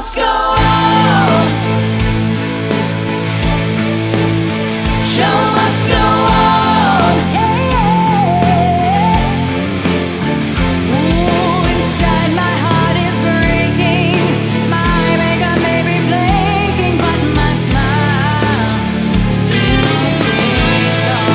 must go on. Show must go on. Ooh, inside my heart is breaking. My makeup may be blinking, but my smile still stays on.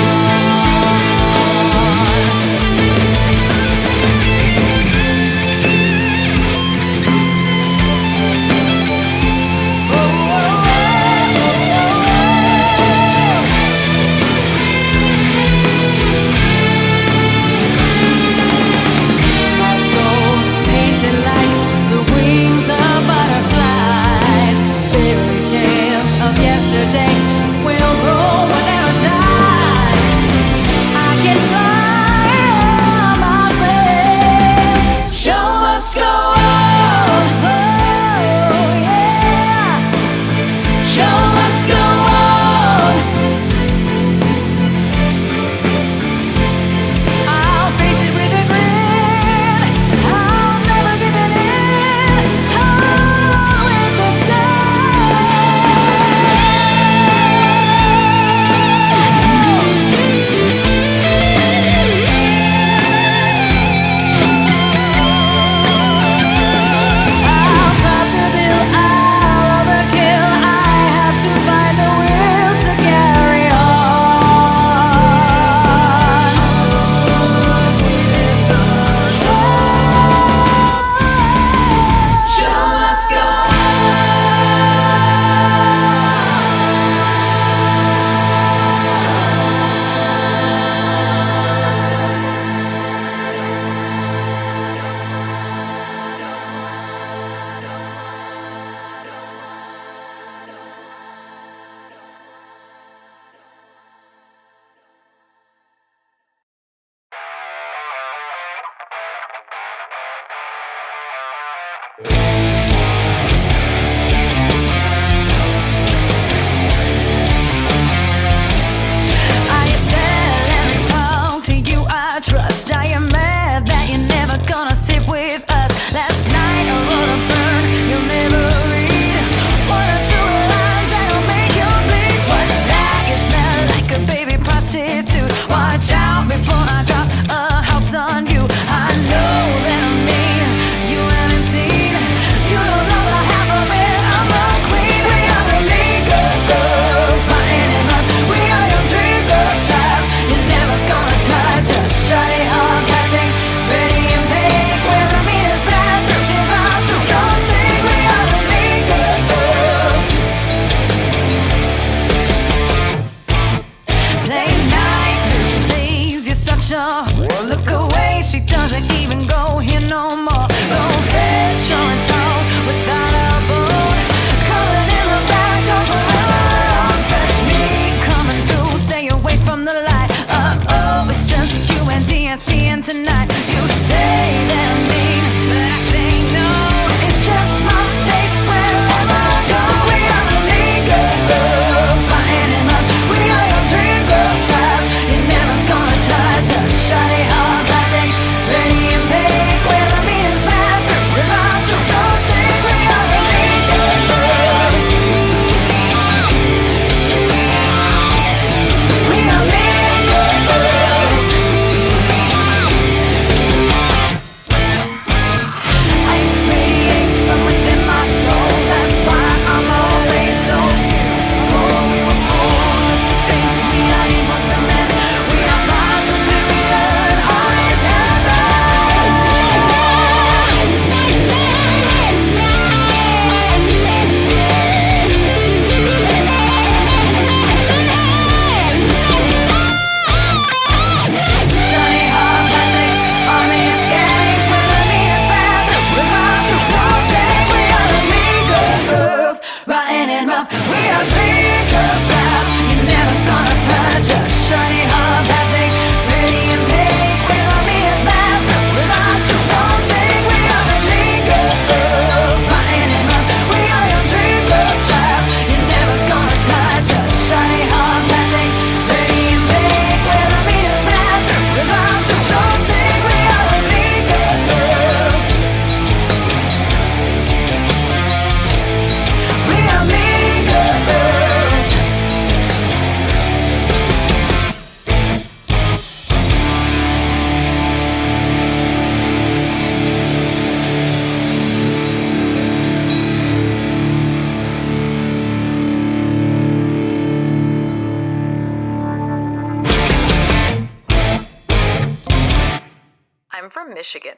from Michigan.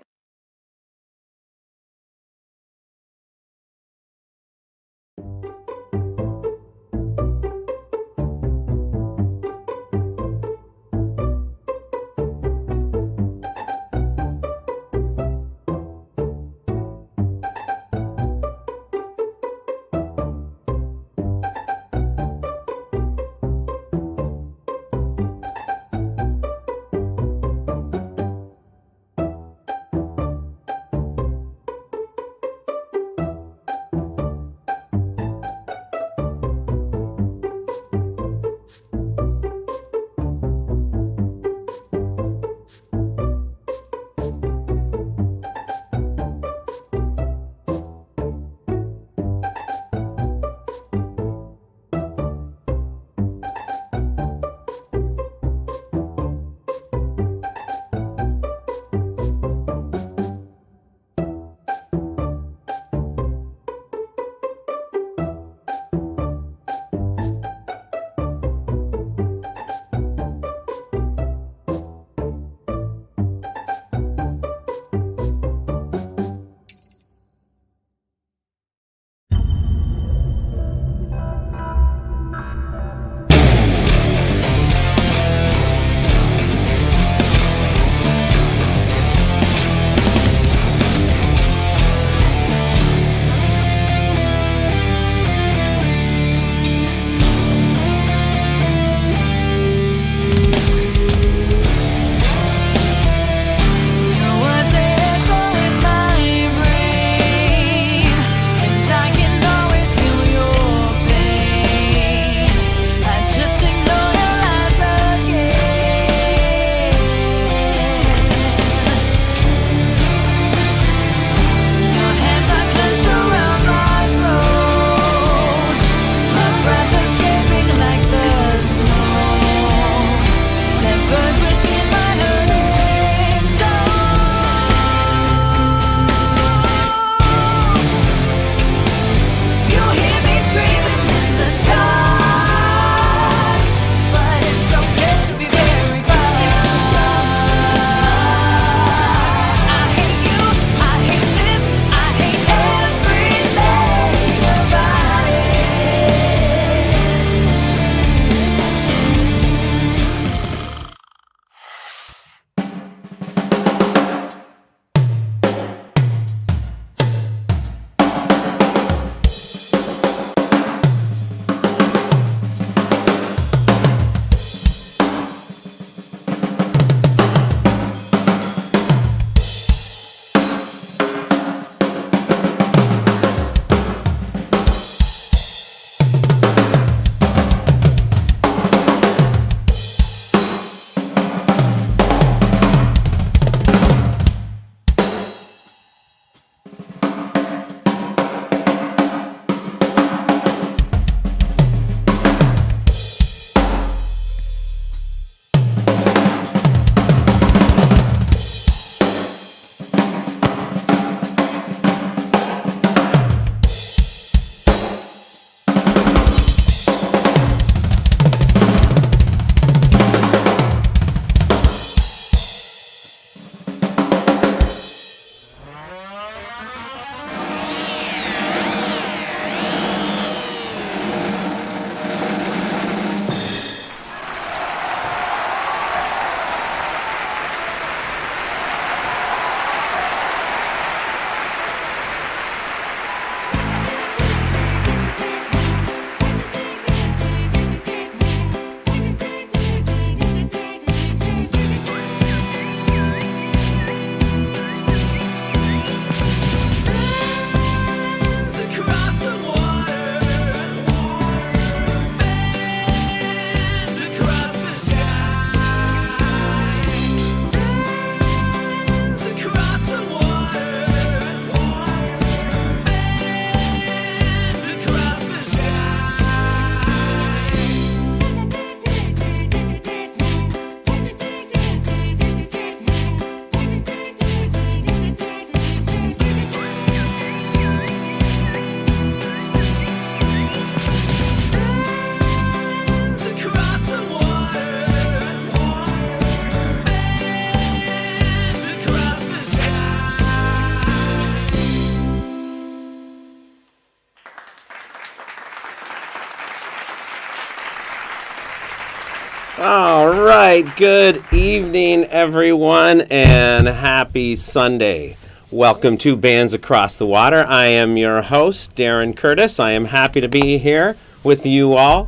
All right, good evening, everyone, and happy Sunday. Welcome to Bands Across the Water. I am your host, Darren Curtis. I am happy to be here with you all.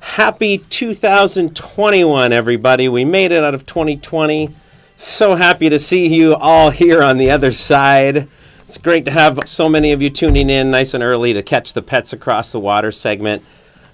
Happy 2021, everybody. We made it out of 2020. So happy to see you all here on the other side. It's great to have so many of you tuning in nice and early to catch the Pets Across the Water segment.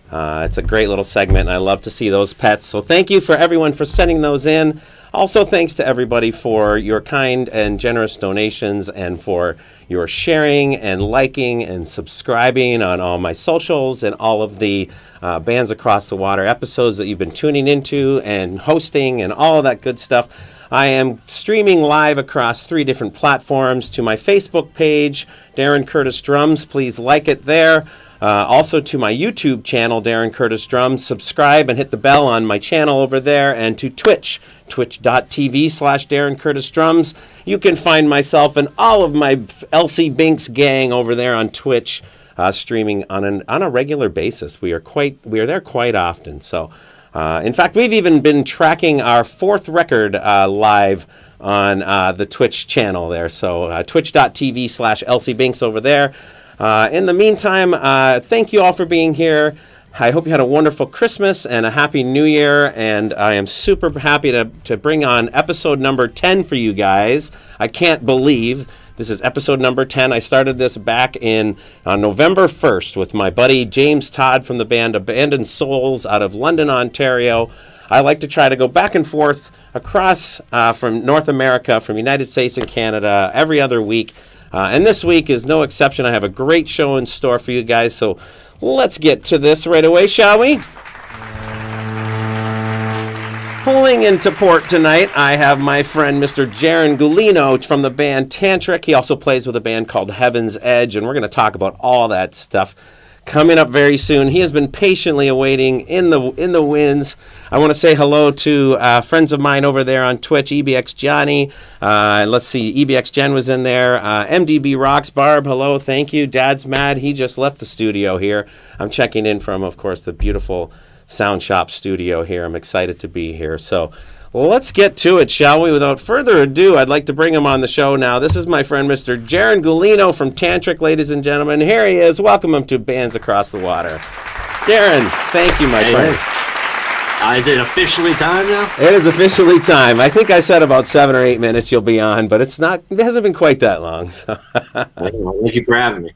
It's a great little segment, and I love to see those pets. So thank you for everyone for sending those in. Also, thanks to everybody for your kind and generous donations and for your sharing and liking and subscribing on all my socials and all of the Bands Across the Water episodes that you've been tuning into and hosting and all of that good stuff. I am streaming live across 3 different platforms to my Facebook page, Darren Curtis Drums. Please like it there. Also to my YouTube channel, Darren Curtis Drums. Subscribe and hit the bell on my channel over there. And to Twitch, twitch.tv/Darren Curtis Drums. You can find myself and all of my LC Binks gang over there on Twitch, streaming on a regular basis. We are there quite often. So, in fact, we've even been tracking our 4th record live on the Twitch channel there. So, twitch.tv/LC Binks over there. In the meantime, thank you all for being here. I hope you had a wonderful Christmas and a happy New Year, and I am super happy to bring on episode number 10 for you guys. I can't believe this is episode number 10. I started this back on November 1st with my buddy James Todd from the band Abandoned Souls out of London, Ontario. I like to try to go back and forth across from North America, from United States and Canada every other week. And this week is no exception. I have a great show in store for you guys, so let's get to this right away, shall we? Pulling into port tonight, I have my friend Mr. Jaron Gulino from the band TANTRIC. He also plays with a band called Heaven's Edge, and we're going to talk about all that stuff coming up very soon. He has been patiently awaiting in the winds. I want to say hello to friends of mine over there on Twitch, EBX Johnny. Let's see, EBX Jen was in there. MDB Rocks, Barb, hello, thank you. Dad's mad, he just left the studio here. I'm checking in from, of course, the beautiful Sound Shop studio here. I'm excited to be here. So let's get to it, shall we? Without further ado, I'd like to bring him on the show now. This is my friend, Mr. Jaron Gulino from Tantric, ladies and gentlemen. Here he is. Welcome him to Bands Across the Water. Jaron, thank you, my friend. Is it officially time now? It is officially time. I think I said about 7 or 8 minutes you'll be on, but it hasn't been quite that long. So. Thank you for having me.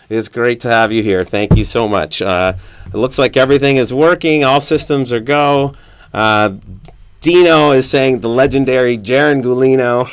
It's great to have you here. Thank you so much. It looks like everything is working. All systems are go. Dino is saying the legendary Jaron Gulino.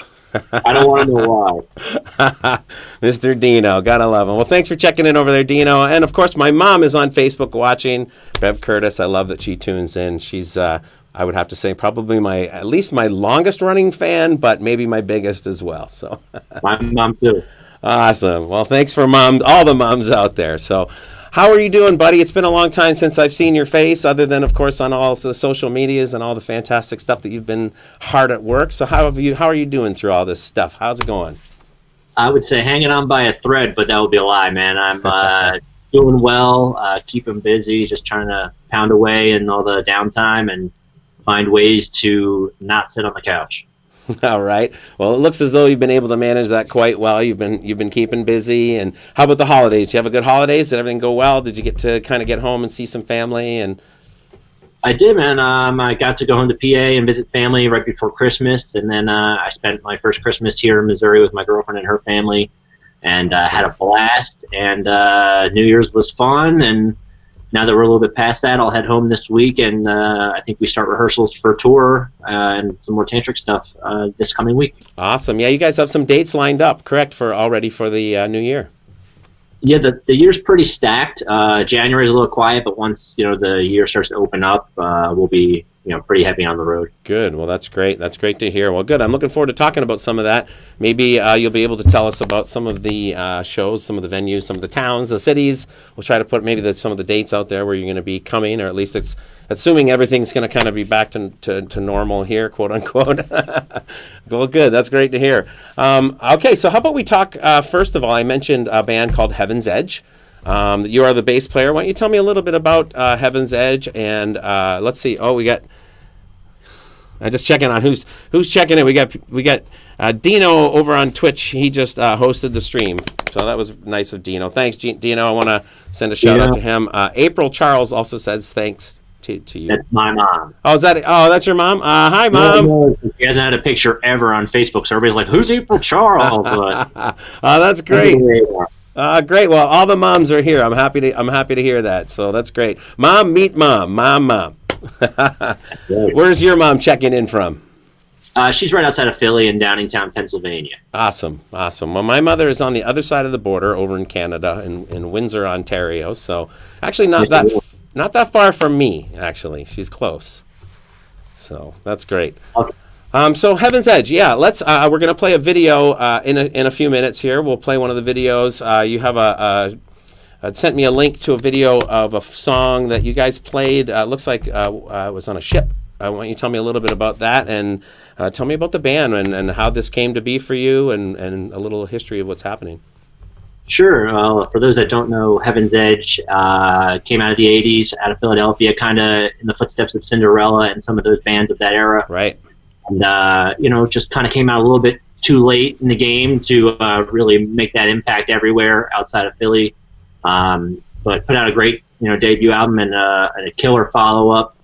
I don't want to know why. Mr. Dino, gotta love him. Well, thanks for checking in over there, Dino. And of course, my mom is on Facebook watching. Bev Curtis, I love that she tunes in. She's, I would have to say, probably at least my longest running fan, but maybe my biggest as well. So, my mom too. Awesome. Well, thanks for all the moms out there. So, how are you doing, buddy? It's been a long time since I've seen your face, other than, of course, on all the social medias and all the fantastic stuff that you've been hard at work. So how are you doing through all this stuff? How's it going? I would say hanging on by a thread, but that would be a lie, man. I'm doing well, keeping busy, just trying to pound away in all the downtime and find ways to not sit on the couch. All right. Well, it looks as though you've been able to manage that quite well. You've been keeping busy. And how about the holidays? Did you have a good holidays? Did everything go well? Did you get to kind of get home and see some family? And I did, man. I got to go home to PA and visit family right before Christmas, and then I spent my first Christmas here in Missouri with my girlfriend and her family, and had a blast. And New Year's was fun, and now that we're a little bit past that, I'll head home this week, and I think we start rehearsals for a tour and some more tantric stuff this coming week. Awesome. Yeah, you guys have some dates lined up, correct, for the new year? Yeah, the year's pretty stacked. January's a little quiet, but once the year starts to open up, we'll be pretty heavy on the road. Good. Well, that's great. That's great to hear. Well, good. I'm looking forward to talking about some of that. Maybe you'll be able to tell us about some of the shows, some of the venues, some of the towns, the cities. We'll try to put maybe some of the dates out there where you're going to be coming, or at least it's assuming everything's going to kind of be back to normal here, quote unquote. Well, good. That's great to hear. Okay, so how about we talk, first of all, I mentioned a band called Heaven's Edge. You are the bass player. Why don't you tell me a little bit about Heaven's Edge? And let's see. Oh, we got Just checking on who's checking in. We got Dino over on Twitch. He just hosted the stream, so that was nice of Dino. Thanks, Dino. I want to send a shout out to him. April Charles also says thanks to you. That's my mom. Oh, that's your mom? Hi, Mom. No, she hasn't had a picture ever on Facebook, so everybody's like, "Who's April Charles?" That's great. Great. Well, all the moms are here. I'm happy to hear that. So that's great. Mom, meet mom. Mom. Where's your mom checking in from? She's right outside of Philly in Downingtown, Pennsylvania. Awesome. Well, my mother is on the other side of the border over in Canada, in Windsor, Ontario. So actually not that far from me, actually. She's close. So that's great. Okay. So Heaven's Edge, yeah. Let's. We're gonna play a video in a few minutes here. We'll play one of the videos. You have sent me a link to a video of a song that you guys played. Looks like it was on a ship. I want you to tell me a little bit about that, and tell me about the band and how this came to be for you, and a little history of what's happening. Sure. For those that don't know, Heaven's Edge came out of the 80s, out of Philadelphia, kind of in the footsteps of Cinderella and some of those bands of that era. Right. And, just kind of came out a little bit too late in the game to really make that impact everywhere outside of Philly. But put out a great, debut album and a killer follow-up.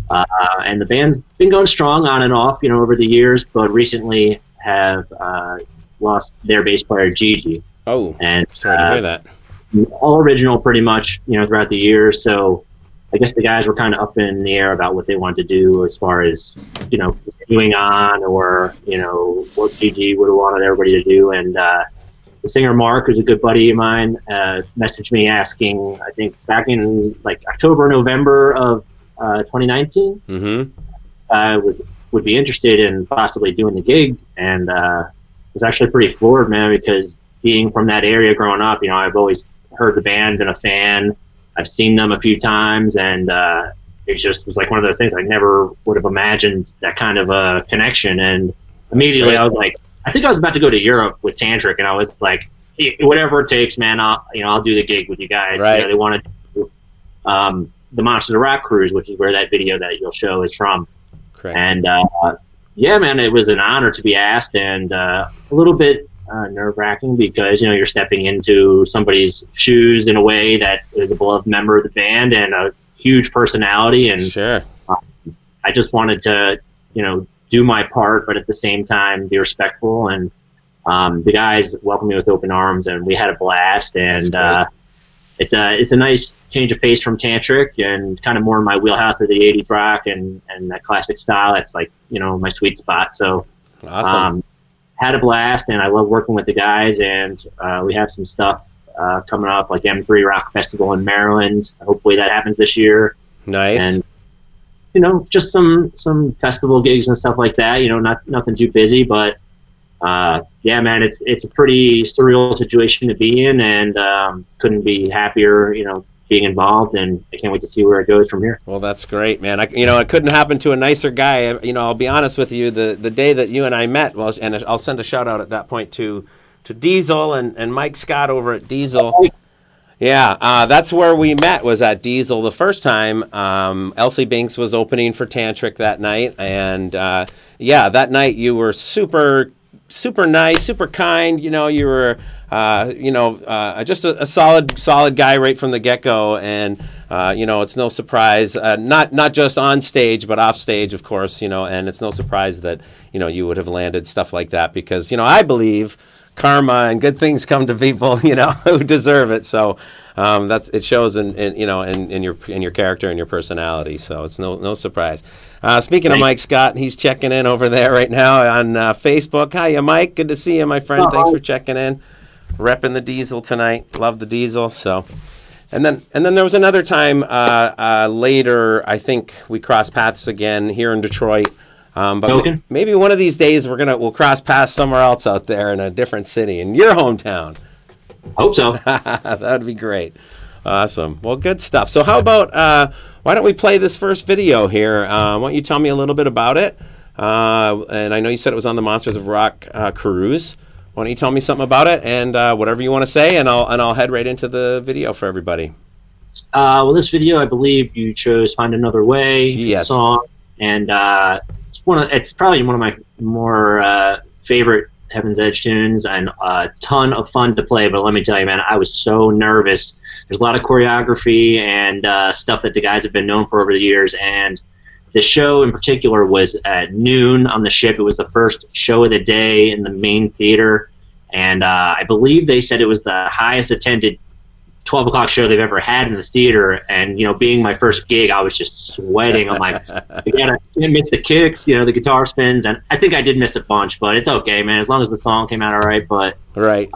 And the band's been going strong on and off, over the years, but recently have lost their bass player, Gigi. Oh, and sorry to hear that. All original pretty much, throughout the years. So I guess the guys were kind of up in the air about what they wanted to do as far as, continuing on or, what Gigi would have wanted everybody to do. And the singer Mark, who's a good buddy of mine, messaged me asking, I think back in October, November of 2019, would be interested in possibly doing the gig. And was actually pretty floored, man, because being from that area growing up, I've always heard the band, been a fan. I've seen them a few times, and it just was like one of those things I never would have imagined that kind of a connection. And immediately I was like, I think I was about to go to Europe with Tantric, and I was like, whatever it takes, man, I'll do the gig with you guys. Right. They wanted to do the Monsters of Rock cruise, which is where that video that you'll show is from. Correct. And yeah, man, it was an honor to be asked, and a little bit nerve-wracking because you're stepping into somebody's shoes in a way that is a beloved member of the band and a huge personality. And sure, I just wanted to do my part, but at the same time be respectful. And the guys welcomed me with open arms, and we had a blast. And it's a nice change of pace from Tantric and kind of more in my wheelhouse of the 80s rock and that classic style. That's my sweet spot. So awesome. Had a blast, and I love working with the guys. And we have some stuff coming up, like M3 Rock Festival in Maryland. Hopefully that happens this year. Nice. And just some festival gigs and stuff like that. Nothing too busy, but yeah, man, it's a pretty surreal situation to be in, and couldn't be happier, being involved, and I can't wait to see where it goes from here. Well, that's great, man. It couldn't happen to a nicer guy. I'll be honest with you, the day that you and I met, and I'll send a shout out at that point to Diesel and Mike Scott over at Diesel. Yeah, that's where we met, was at Diesel the first time. Elsie Binks was opening for Tantric that night, and that night you were super nice, super kind. You were just a solid guy right from the get-go, and it's no surprise, not just on stage but off stage, of course, and it's no surprise that you would have landed stuff like that, because I believe karma and good things come to people who deserve it. So it shows in your character and your personality. So it's no surprise. Speaking of Mike Scott, he's checking in over there right now on Facebook. Hiya, Mike. Good to see you, my friend. Thanks for checking in. Repping the Diesel tonight. Love the Diesel. So, and then there was another time later. I think we crossed paths again here in Detroit. But maybe one of these days we'll cross paths somewhere else out there in a different city, in your hometown. Hope so. That would be great. Awesome. Well, good stuff. So how about why don't we play this first video here? Why don't you tell me a little bit about it? And I know you said it was on the Monsters of Rock cruise. Why don't you tell me something about it and whatever you want to say, and I'll head right into the video for everybody. Well, this video, I believe you chose "Find Another Way," yes, song, and it's it's probably one of my more favorite Heaven's Edge tunes, and a ton of fun to play. But let me tell you, man, I was so nervous. There's a lot of choreography and stuff that the guys have been known for over the years, and the show in particular was at noon on the ship. It was the first show of the day in the main theater, and I believe they said it was the highest attended 12 o'clock show they've ever had in the theater. And, you know, being my first gig, I was just sweating. I'm like, I can't miss the kicks, you know, the guitar spins. And I think I did miss a bunch, but it's okay, man, as long as the song came out all right. But right.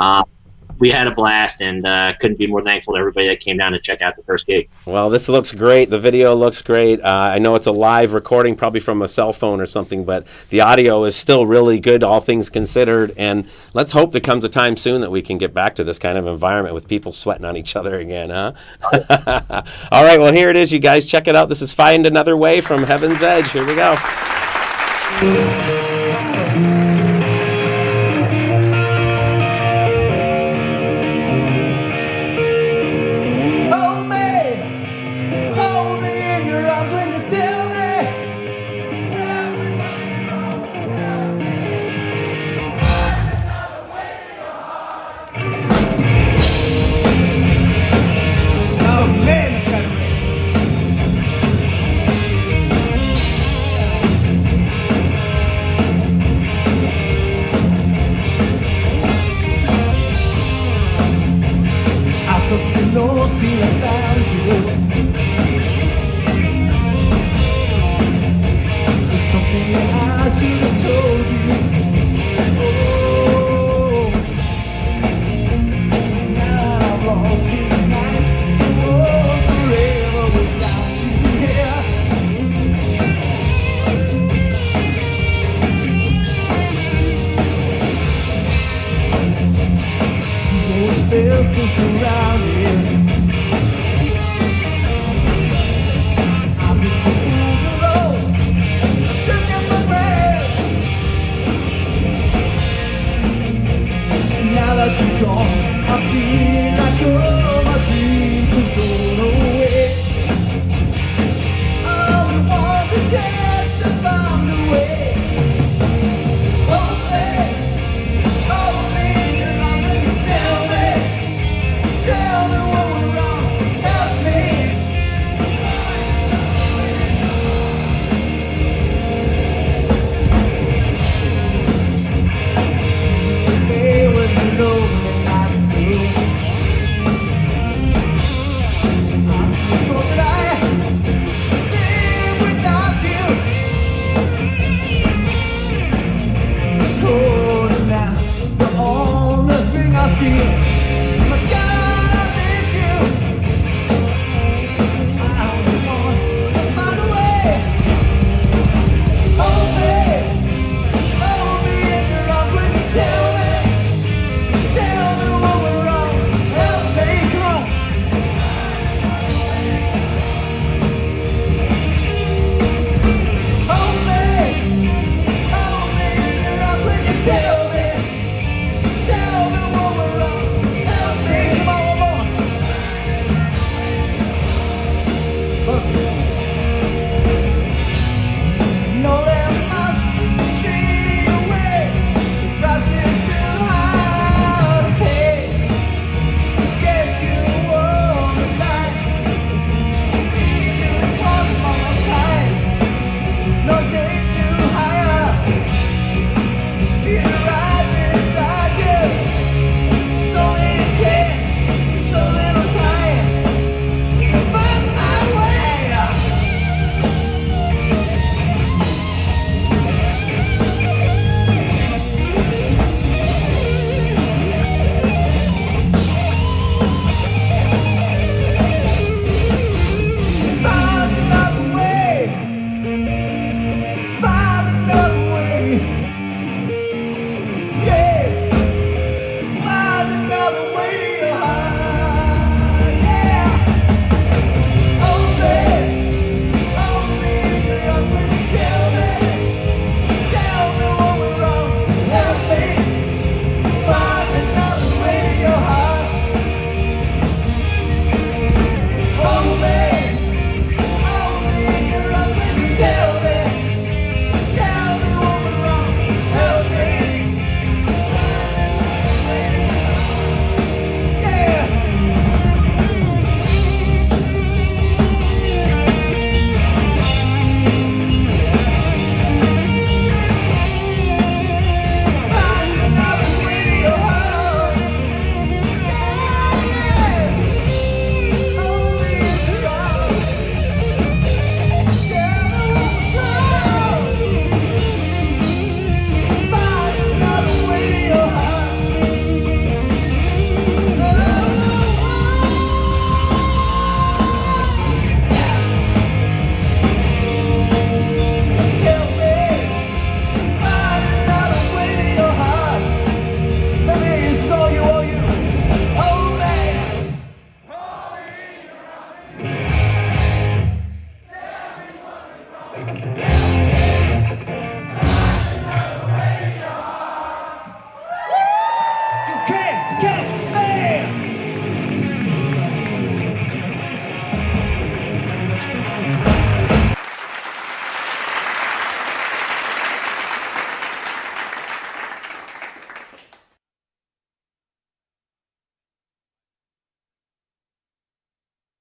We had a blast, and couldn't be more thankful to everybody that came down to check out the first gig. Well, this looks great. The video looks great. I know it's a live recording, probably from a cell phone or something, but the audio is still really good, all things considered. And let's hope there comes a time soon that we can get back to this kind of environment with people sweating on each other again, huh? All right, well, here it is, you guys. Check it out. This is Find Another Way from Heaven's Edge. Here we go.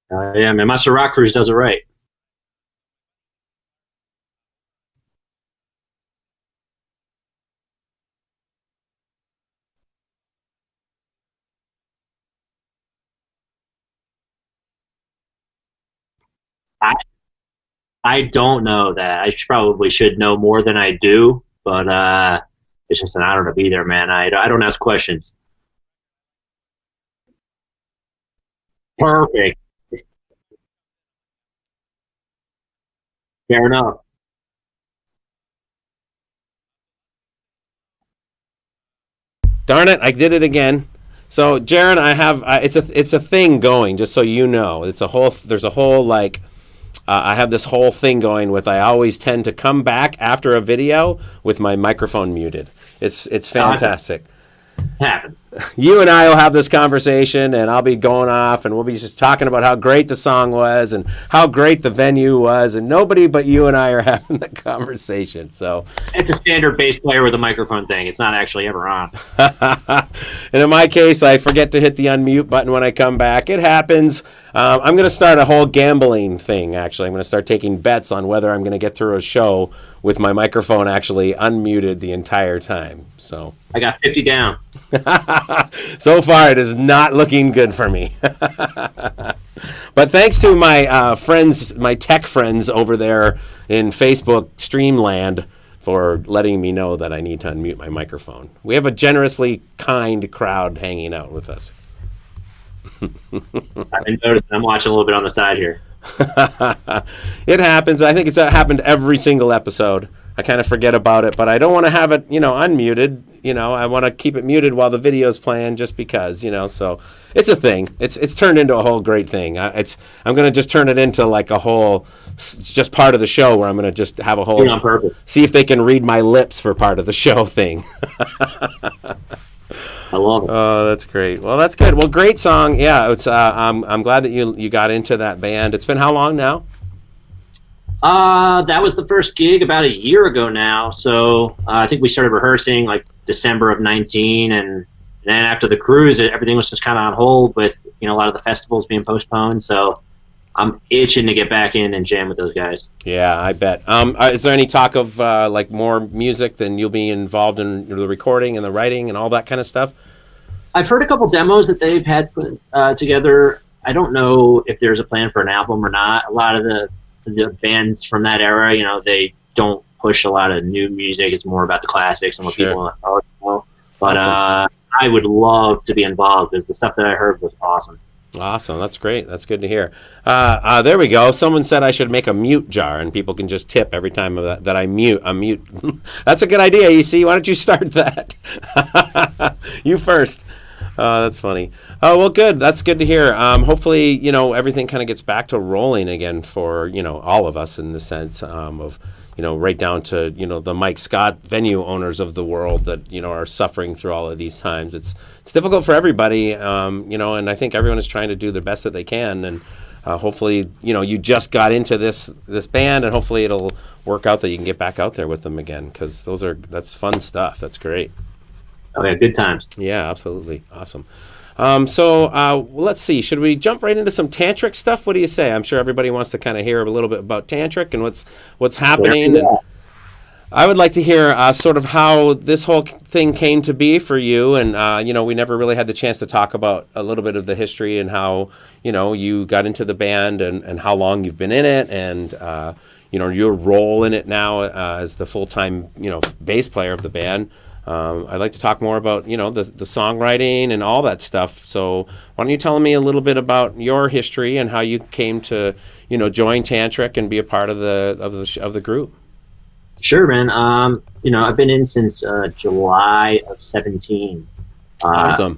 Yeah, man, Monster Rock Cruise does it right. I I don't know that. Probably should know more than I do, but it's just an honor to be there, man. I don't ask questions. Perfect. Fair enough. Darn it, I did it again. So, Jaron, I have it's a thing going. Just so you know, it's a whole. There's a whole like. I have this whole thing going with. I always tend to come back after a video with my microphone muted. It's fantastic. Happen. You and I will have this conversation, and I'll be going off, and we'll be just talking about how great the song was and how great the venue was, and nobody but you and I are having the conversation. So It's a standard bass player with a microphone thing. It's not actually ever on. and in my case, I forget to hit the unmute button when I come back. It happens. I'm going to start a whole gambling thing, actually. I'm going to start taking bets on whether I'm going to get through a show with my microphone actually unmuted the entire time. So I got 50 down. so far, it is not looking good for me. But thanks to my friends, my tech friends over there in Facebook Streamland for letting me know that I need to unmute my microphone. We have a generously kind crowd hanging out with us. I've been noticing. I'm watching a little bit on the side here. It happens. I think it's happened every single episode. I kind of forget about it, but I don't want to have it, unmuted. I want to keep it muted while the video's playing, just because, so it's a thing. It's turned into a whole great thing. I'm going to just turn it into like a whole, just part of the show where I'm going to just have a whole, On purpose. see if they can read my lips for part of the show thing. I love it. Oh, that's great. Well, that's good. Well, great song. Yeah, it's. I'm glad that you got into that band. It's been how long now? That was the first gig about a year ago now. So I think we started rehearsing like December of 19, and then after the cruise, everything was just kind of on hold with a lot of the festivals being postponed. So I'm itching to get back in and jam with those guys. Yeah, I bet. Is there any talk of like more music than you'll be involved in the recording and the writing and all that kind of stuff? I've heard a couple demos that they've had put together. I don't know if there's a plan for an album or not. A lot of the bands from that era, they don't push a lot of new music. It's more about the classics and what people know. But awesome. I would love to be involved because the stuff that I heard was awesome. Awesome. That's great. That's good to hear. There we go. Someone said I should make a mute jar, and people can just tip every time that I mute. That's a good idea, EC. Why don't you start that? You first. That's funny. Oh, well, good. That's good to hear. Hopefully, everything kind of gets back to rolling again for, all of us in the sense of, right down to, the Mike Scott venue owners of the world that, are suffering through all of these times. It's difficult for everybody, and I think everyone is trying to do the best that they can. And hopefully, you just got into this band, and hopefully it'll work out that you can get back out there with them again, because that's fun stuff. That's great. Oh, yeah, good times. Yeah, absolutely. Awesome. Let's see. Should we jump right into some tantric stuff? What do you say? I'm sure everybody wants to kind of hear a little bit about tantric and what's happening. Yeah. And I would like to hear sort of how this whole thing came to be for you. And, we never really had the chance to talk about a little bit of the history and how, you got into the band and how long you've been in it and, your role in it now as the full-time, bass player of the band. I'd like to talk more about, the songwriting and all that stuff. So why don't you tell me a little bit about your history and how you came to, join Tantric and be a part of the group? Sure, man. I've been in since July of 17. Awesome.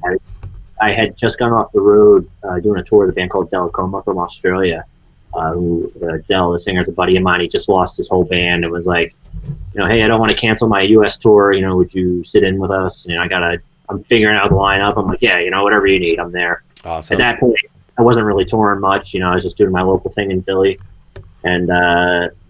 I had just gone off the road doing a tour with a band called Delacoma from Australia. Del, the singer, is a buddy of mine. He just lost his whole band and was like, hey, I don't want to cancel my U.S. tour. Would you sit in with us? I'm figuring out the lineup. I'm like, yeah, whatever you need, I'm there. Awesome. At that point, I wasn't really touring much. I was just doing my local thing in Philly. And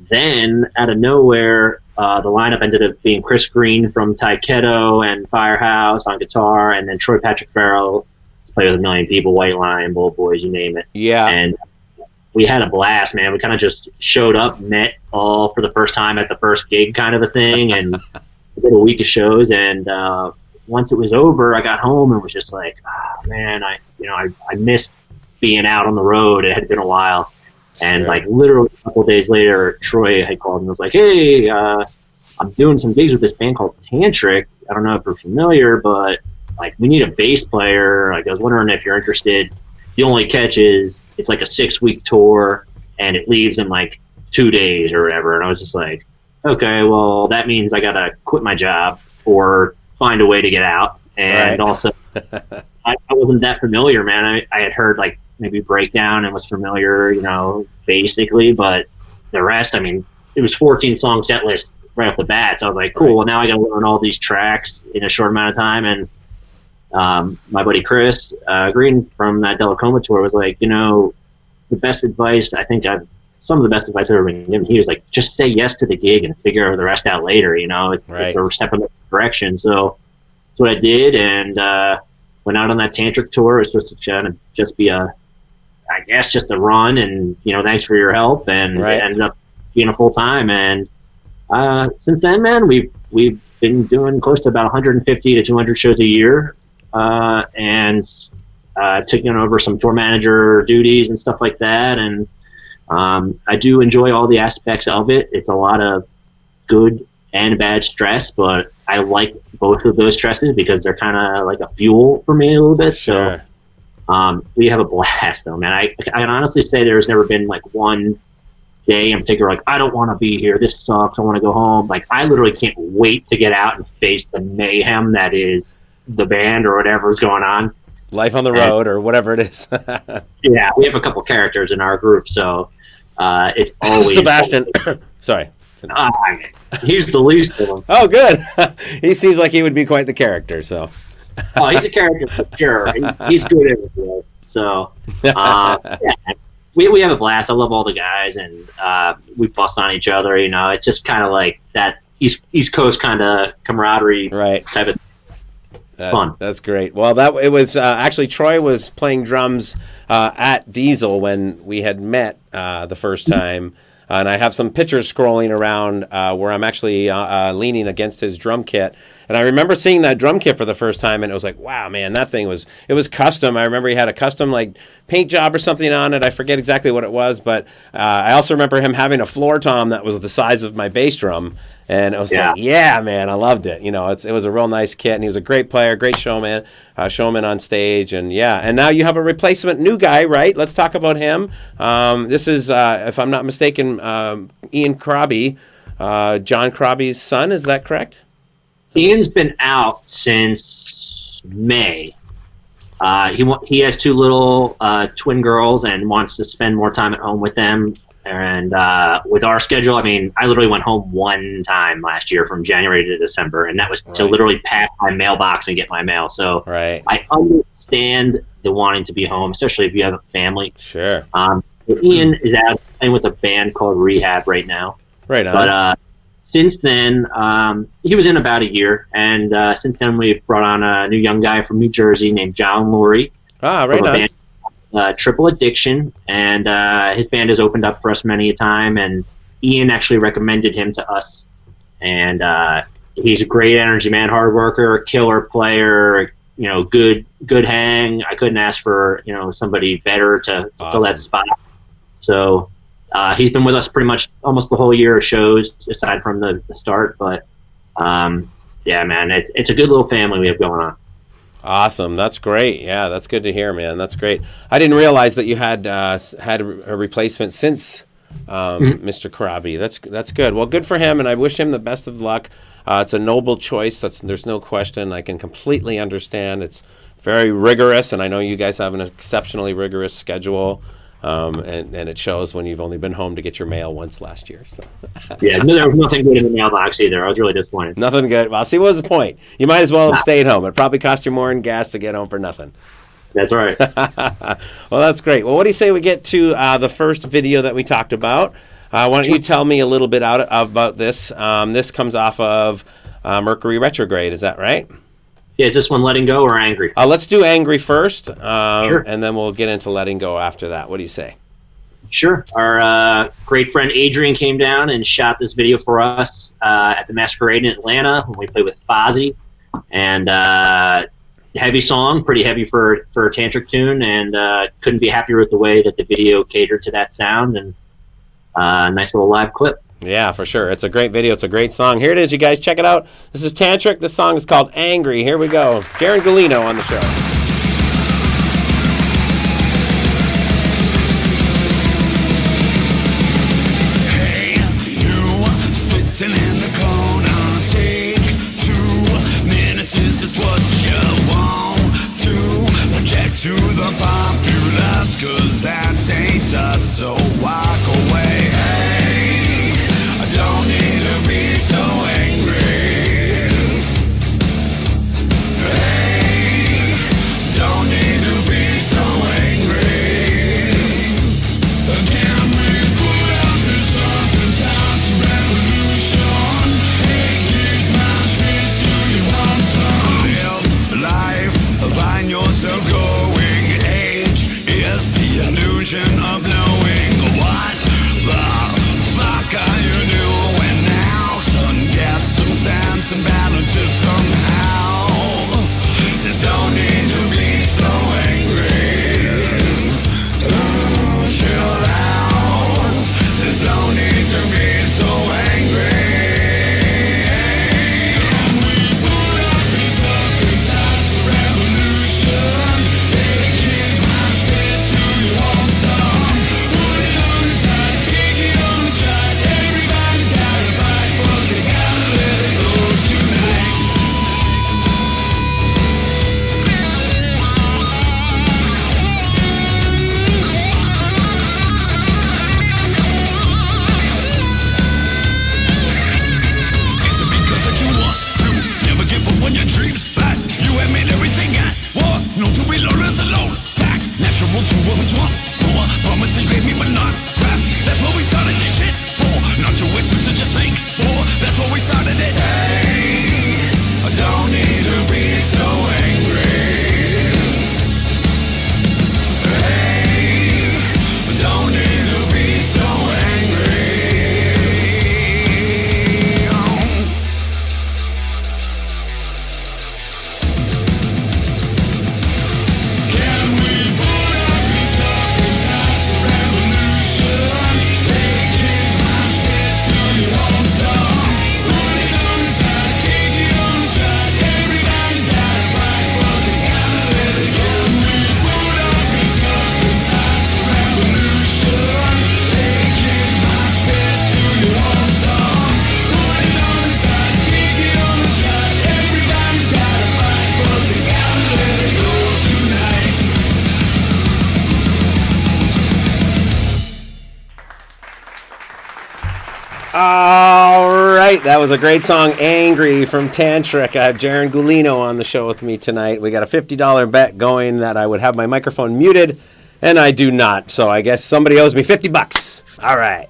then, out of nowhere, the lineup ended up being Chris Green from Taiketo and Firehouse on guitar, and then Troy Patrick Farrell to play with a million people, White Lion, Bold Boys, you name it. Yeah. And we had a blast, man. We kind of just showed up, met all for the first time at the first gig kind of a thing, and did a week of shows. And once it was over, I got home and was just like, oh, man, I missed being out on the road. It had been a while. And like literally a couple of days later, Troy had called and was like, hey, I'm doing some gigs with this band called Tantric. I don't know if you're familiar, but like we need a bass player. Like I was wondering if you're interested. The only catch is it's like a 6-week tour and it leaves in like 2 days or whatever. And I was just like, okay, well, that means I got to quit my job or find a way to get out. And also, I wasn't that familiar, man. I had heard like maybe Breakdown and was familiar, you know, basically. But the rest, I mean, it was 14-song set list right off the bat. So I was like, cool, well, now I got to learn all these tracks in a short amount of time. And my buddy Chris Green from that Delacoma tour was like, you know, the best advice, some of the best advice I've ever been given, he was like, just say yes to the gig and figure the rest out later, you know, it's a step in the direction. So that's what I did, and went out on that Tantric tour. It was supposed to kind of just be just a run, and, you know, thanks for your help, and it ended up being a full time. And since then, man, we've been doing close to about 150 to 200 shows a year, and taking over some tour manager duties and stuff like that. And I do enjoy all the aspects of it. It's a lot of good and bad stress, but I like both of those stresses because they're kind of like a fuel for me a little bit. Sure. So we have a blast, though, man. I can honestly say there's never been like one day in particular like, I don't want to be here, this sucks, I want to go home. Like, I literally can't wait to get out and face the mayhem that is the band or whatever's going on. Life on the road or whatever it is. Yeah, we have a couple characters in our group, so it's always Sebastian. Sorry. He's the least of them. Oh, good. He seems like he would be quite the character. So. Oh, he's a character for sure. He's good at it. So, yeah, we have a blast. I love all the guys, and we bust on each other. You know, it's just kind of like that East Coast kind of camaraderie type of thing. Fun. That's great. Well, it was actually Troy was playing drums at Diesel when we had met the first time, and I have some pictures scrolling around where I'm actually leaning against his drum kit. And I remember seeing that drum kit for the first time, and it was like, wow, man, that thing was custom. I remember he had a custom like paint job or something on it. I forget exactly what it was, but I also remember him having a floor tom that was the size of my bass drum. And it was like, yeah, man, I loved it. You know, it was a real nice kit, and he was a great player, great showman on stage, and and now you have a replacement new guy, right? Let's talk about him. This is, if I'm not mistaken, Ian Crobby, John Crobby's son. Is that correct? Ian's been out since May. He has 2 little twin girls and wants to spend more time at home with them. And with our schedule, I mean, I literally went home one time last year from January to December, and that was to literally pack my mailbox and get my mail. So I understand the wanting to be home, especially if you have a family. Sure. Ian is out playing with a band called Rehab right now. Right on. But since then, he was in about a year, and since then we've brought on a new young guy from New Jersey named John Lurie. Right on. Triple Addiction, and his band has opened up for us many a time, and Ian actually recommended him to us. And he's a great energy man, hard worker, killer player, you know, good hang. I couldn't ask for, you know, somebody better to fill that spot. So he's been with us pretty much almost the whole year of shows, aside from the start. But yeah, man, it's a good little family we have going on. Awesome. That's great. Yeah, that's good to hear, man. That's great. I didn't realize that you had had a replacement since Mr. Crobby. That's good. Well, good for him, and I wish him the best of luck. It's a noble choice. There's no question. I can completely understand. It's very rigorous, and I know you guys have an exceptionally rigorous schedule. And it shows when you've only been home to get your mail once last year. So. Yeah, there was nothing good in the mailbox either. I was really disappointed. Nothing good. Well, see, what was the point? You might as well have stayed home. It probably cost you more in gas to get home for nothing. That's right. Well, that's great. Well, what do you say we get to the first video that we talked about? Why don't you tell me a little bit about this? This comes off of Mercury Retrograde. Is that right? Yeah, is this one Letting Go or Angry? Let's do Angry first, Sure. and then we'll get into Letting Go after that. What do you say? Sure. Our great friend Adrian came down and shot this video for us at the Masquerade in Atlanta when we played with Fozzy. And heavy song, pretty heavy for a tantric tune, and couldn't be happier with the way that the video catered to that sound, and nice little live clip. Yeah, for sure. It's a great video. It's a great song. Here it is, you guys. Check it out. This is Tantric. This song is called Angry. Here we go. Jaron Gulino on the show. Sitting in the corner, take 2 minutes. Is this what you want to project to the populace? 'Cause that ain't us, so walk away. Hey, I don't need to be so angry. Hey, don't need to be so angry. Can we put out this up and start to revolution? Hey, kick my shit, do you want some? Live life, find yourself going. Age is the illusion of knowing. What the fuck are you doing now? Son, get some sense and balance it somehow. Just don't need to be so angry. Chill out. There's no need to be so angry. Can we put up this up and that's a revolution? They kick my shit, do you want some? Put it on the side, take it on the shot. Everybody's got a fight, but they gotta let it go tonight. Is it because that you want to never give up on your dreams? But you admit everything at war. No to be low is alone. Tact natural to always want more. Promise and grave me but not grasp. That's what we started this shit for. Not to waste to just think more. That's what we started it. Hey, I don't need to be so angry. Hey, I don't need to be so angry. Can we put up this up and that's a revolution? They kick my shit, do you want some? Put it on the side, take it on the shot. Everybody's got a fight, but they gotta let it go. Can we put up this up and that's a revolution? They kick my shit, do you want some? Put it on the side, take it on the shot. Everybody's got a fight, but they gotta let it go tonight. All right, that was a great song, Angry, from Tantric. I have Jaron Gulino on the show with me tonight. We got a $50 bet going that I would have my microphone muted, and I do not. So I guess somebody owes me $50. All right.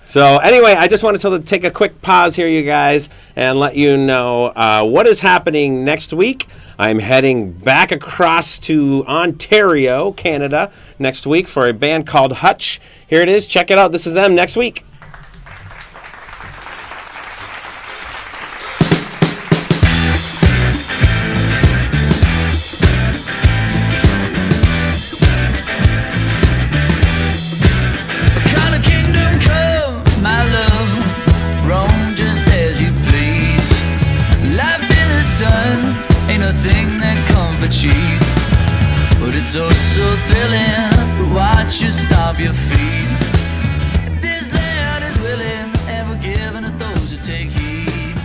So anyway, I just wanted to take a quick pause here, you guys, and let you know what is happening next week. I'm heading back across to Ontario, Canada, next week for a band called Hutch. Here it is. Check it out. This is them next week. Kind of kingdom come, my love, roam just as you please. Life in the sun ain't a thing that comes for cheap, but it's oh so thrilling. Watch you stomp your feet. This land is willing and forgiving to those who take heed.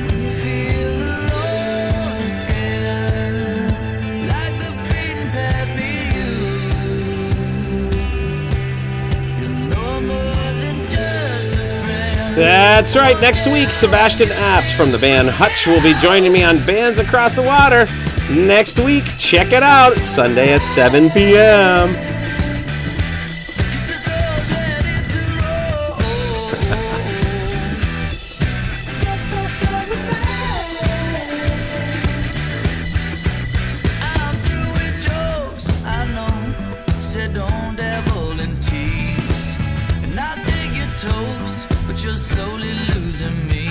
When you feel the road again, like the beaten path beat you, you're no more than just a friend. That's right. Next week, Sebastian Apt from the band Hutch will be joining me on Bands Across the Water. Next week, check it out. Sunday at 7 p.m. I'm you're slowly losing me.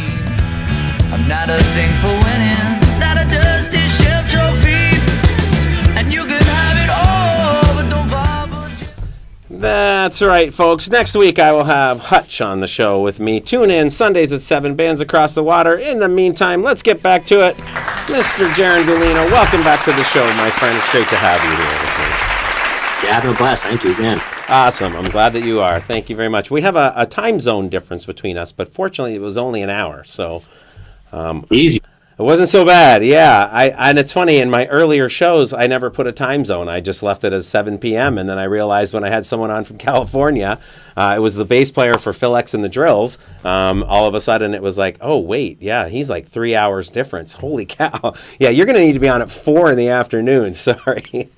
I'm not a thing for winning, not a dusty shelf trophy. And you can have it all, but don't fall for That's right, folks. Next week I will have Hutch on the show with me. Tune in Sundays at 7, Bands Across the Water. In the meantime, let's get back to it. Mr. Jaron Gulino, welcome back to the show, my friend. It's great to have you here with me. Yeah, having a blast. Thank you again. Awesome. I'm glad that you are. Thank you very much. We have a time zone difference between us, but fortunately it was only an hour, so Easy. it wasn't so bad. Yeah, and it's funny, in my earlier shows, I never put a time zone. I just left it as 7 p.m., and then I realized when I had someone on from California, it was the bass player for Phil X and the Drills, all of a sudden it was like, oh, wait, yeah, he's like 3 hours difference. Holy cow. Yeah, you're going to need to be on at 4 in the afternoon. Sorry.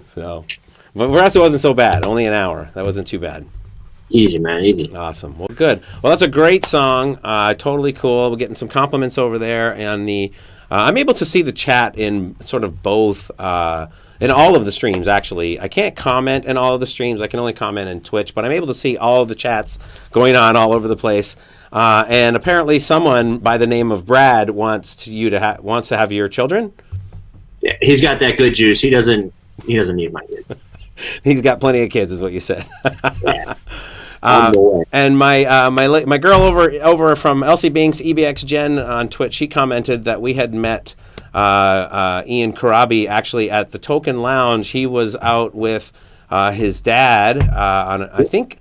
So, but for us, it wasn't so bad. Only an hour. That wasn't too bad. Easy, man. Easy. Awesome. Well, good. Well, that's a great song. Totally cool. We're getting some compliments over there, and I'm able to see the chat in sort of both, in all of the streams. Actually, I can't comment in all of the streams. I can only comment in Twitch, but I'm able to see all of the chats going on all over the place. And apparently, someone by the name of Brad wants to have your children. Yeah, he's got that good juice. He doesn't need my kids. He's got plenty of kids, is what you said. Yeah. And my girl over from Elsie Binks EBX Jen on Twitch, she commented that we had met Ian Karabi actually at the Token Lounge. He was out with his dad on, I think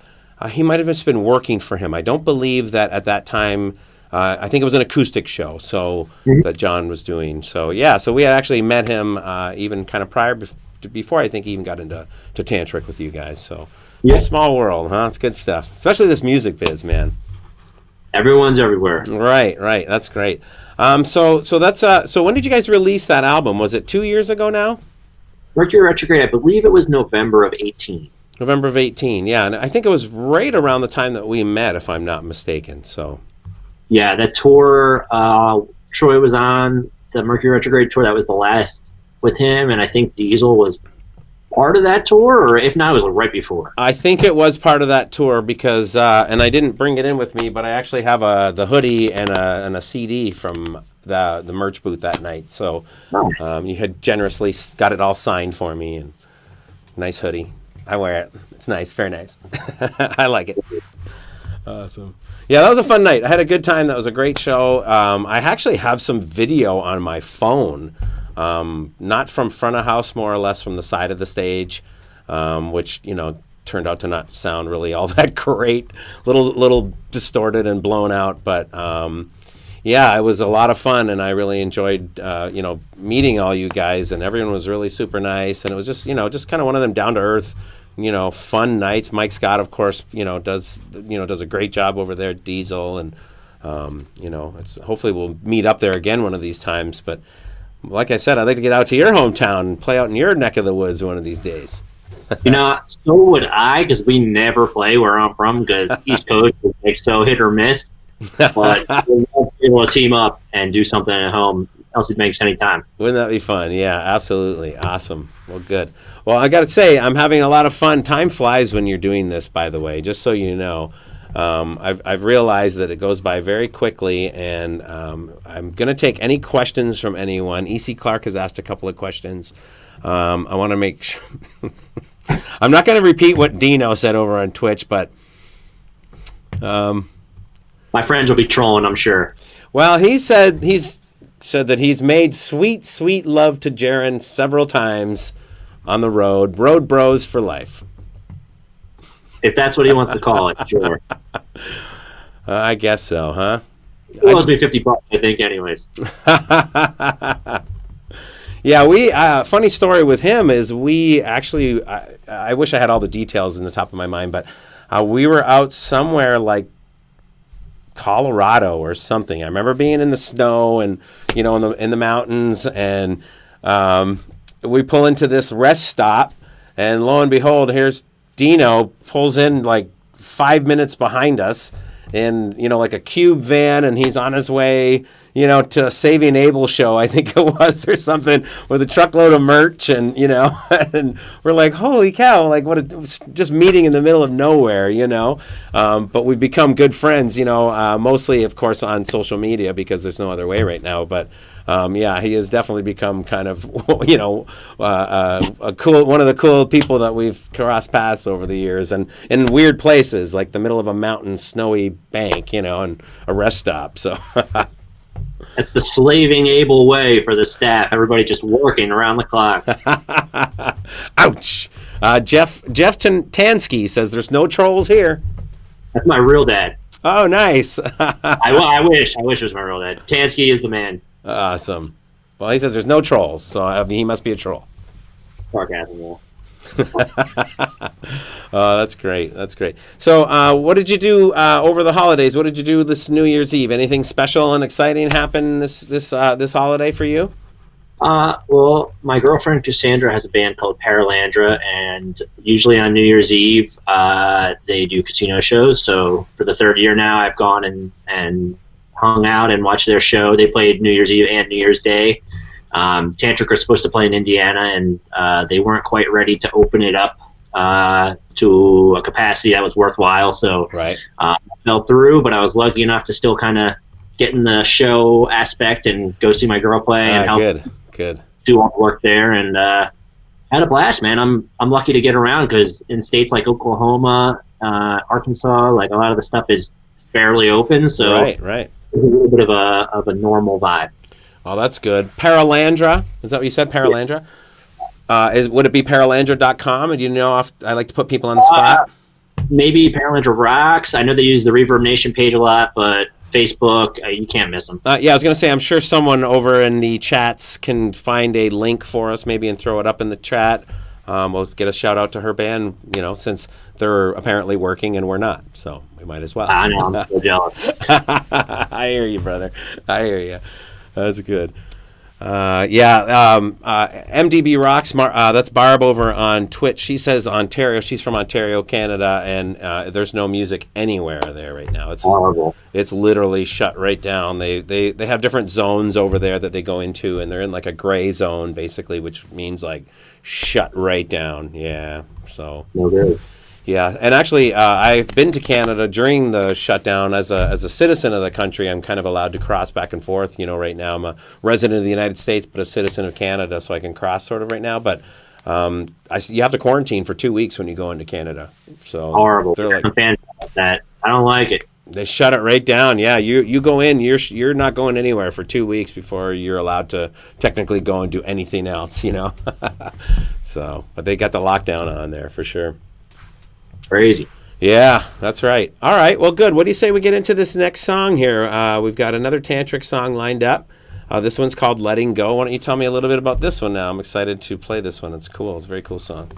he might have just been working for him. I don't believe that at that time. I think it was an acoustic show, so that John was doing. So yeah, so we had actually met him even kind of before I think he even got into Tantric with you guys. So. Yeah. Small world, huh? It's good stuff. Especially this music biz, man. Everyone's everywhere. Right. That's great. So when did you guys release that album? Was it 2 years ago now? Mercury Retrograde, I believe it was November of 18. November of 18, yeah. And I think it was right around the time that we met, if I'm not mistaken. So. Yeah, that tour, Troy was on the Mercury Retrograde tour. That was the last with him, and I think Diesel was part of that tour, or if not, it was right before. I think it was part of that tour because, and I didn't bring it in with me, but I actually have the hoodie and a CD from the merch booth that night. So you had generously got it all signed for me, and nice hoodie. I wear it. It's nice, very nice. I like it. Awesome. Yeah, that was a fun night. I had a good time. That was a great show. I actually have some video on my phone. Not from front of house, more or less from the side of the stage, which, turned out to not sound really all that great, little distorted and blown out. But, yeah, it was a lot of fun, and I really enjoyed, meeting all you guys, and everyone was really super nice. And it was just, just kind of one of them down-to-earth, fun nights. Mike Scott, of course, does a great job over there at Diesel. And, hopefully we'll meet up there again one of these times. But like I said, I'd like to get out to your hometown and play out in your neck of the woods one of these days. So would I, because we never play where I'm from, because East Coast is like so hit or miss. But we'll be able to team up and do something at home. Elsie Banks anytime. Wouldn't that be fun? Yeah, absolutely. Awesome. Well, good. Well, I got to say, I'm having a lot of fun. Time flies when you're doing this, by the way, just so you know. I've realized that it goes by very quickly, and I'm going to take any questions from anyone. E.C. Clark has asked a couple of questions. I want to make sure. I'm not going to repeat what Dino said over on Twitch, but my friends will be trolling, I'm sure. Well, he's said that he's made sweet, sweet love to Jaron several times on the road. Road bros for life. If that's what he wants to call it, sure. I guess so, huh? It owes me $50, I think, anyways. Yeah, funny story with him is we actually, I wish I had all the details in the top of my mind, but we were out somewhere like Colorado or something. I remember being in the snow and, in the mountains, and we pull into this rest stop, and lo and behold, here's Dino pulls in like 5 minutes behind us in, like a cube van, and he's on his way, to Saving Abel show, I think it was, or something, with a truckload of merch, and and we're like, holy cow, like just meeting in the middle of nowhere, but we've become good friends, mostly, of course, on social media, because there's no other way right now. But he has definitely become kind of, a cool, one of the cool people that we've crossed paths over the years, and in weird places, like the middle of a mountain, snowy bank, and a rest stop. So that's the slaving able way for the staff. Everybody just working around the clock. Ouch. Jeff Tansky says there's no trolls here. That's my real dad. Oh, nice. I wish it was my real dad. Tansky is the man. Awesome. Well, he says there's no trolls, so he must be a troll. Sarcasm, yeah. Oh, that's great. That's great. So, what did you do over the holidays? What did you do this New Year's Eve? Anything special and exciting happen this holiday for you? Well, my girlfriend Cassandra has a band called Paralandra, and usually on New Year's Eve, they do casino shows. So for the third year now, I've gone and hung out and watched their show. They played New Year's Eve and New Year's Day. Tantric was supposed to play in Indiana, and they weren't quite ready to open it up to a capacity that was worthwhile. So right. I fell through, but I was lucky enough to still kind of get in the show aspect and go see my girl play and help good. do all the work there. And had a blast, man. I'm lucky to get around, because in states like Oklahoma, Arkansas, like a lot of the stuff is fairly open. So right. It's a little bit of a normal vibe. Oh, that's good. Paralandra, is that what you said? Paralandra? Would it be paralandra.com? And I like to put people on the spot. Maybe Paralandra Rocks. I know they use the Reverb Nation page a lot, but Facebook, you can't miss them. Yeah, I was going to say, I'm sure someone over in the chats can find a link for us maybe and throw it up in the chat. We'll get a shout out to her band, since they're apparently working and we're not. So we might as well. I know, I'm so jealous. I hear you, brother. I hear you. That's good. MDB Rocks, that's Barb over on Twitch. She says Ontario. She's from Ontario, Canada, and there's no music anywhere there right now. It's horrible. It's literally shut right down. They have different zones over there that they go into, and they're in like a gray zone, basically, which means like shut right down. Yeah, so. No good. Yeah, and actually, I've been to Canada during the shutdown as a citizen of the country. I'm kind of allowed to cross back and forth. Right now I'm a resident of the United States, but a citizen of Canada, so I can cross sort of right now. But you have to quarantine for 2 weeks when you go into Canada. So horrible. They're like, I'm fan of that. I don't like it. They shut it right down. Yeah, you go in, you're not going anywhere for 2 weeks before you're allowed to technically go and do anything else. So, but they got the lockdown on there for sure. Crazy. Yeah, that's right. All right, well, good. What do you say we get into this next song here? We've got another Tantric song lined up. This one's called Letting Go. Why don't you tell me a little bit about this one now? I'm excited to play this one. It's cool. It's a very cool song.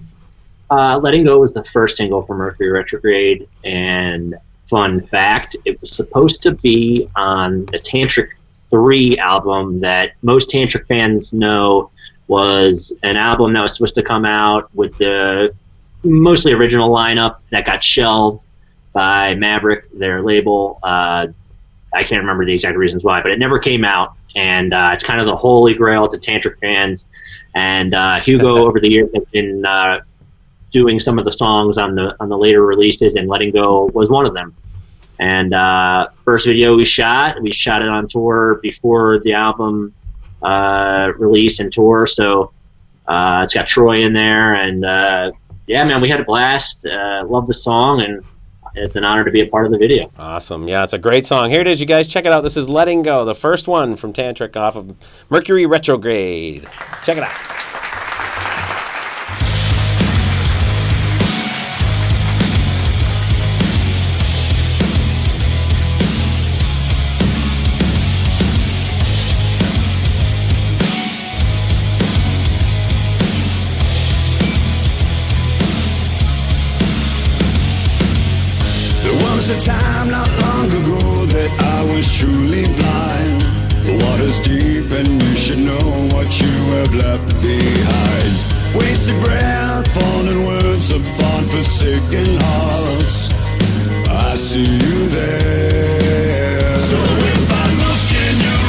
Letting Go was the first single from Mercury Retrograde, and fun fact, it was supposed to be on the Tantric 3 album that most Tantric fans know was an album that was supposed to come out with the mostly original lineup that got shelved by Maverick, their label. I can't remember the exact reasons why, but it never came out, and it's kind of the holy grail to Tantric fans. And Hugo over the years has been doing some of the songs on the later releases, and Letting Go was one of them. And first video we shot it on tour before the album release and tour, so it's got Troy in there, and yeah, man, we had a blast. Love the song, and it's an honor to be a part of the video. Awesome. Yeah, it's a great song. Here it is, you guys. Check it out. This is Letting Go, the first one from Tantric off of Mercury Retrograde. Check it out. A time not long ago that I was truly blind. The water's deep and you should know what you have left behind. Wasted breath, fallen words upon forsaken hearts. I see you there. So if I look in your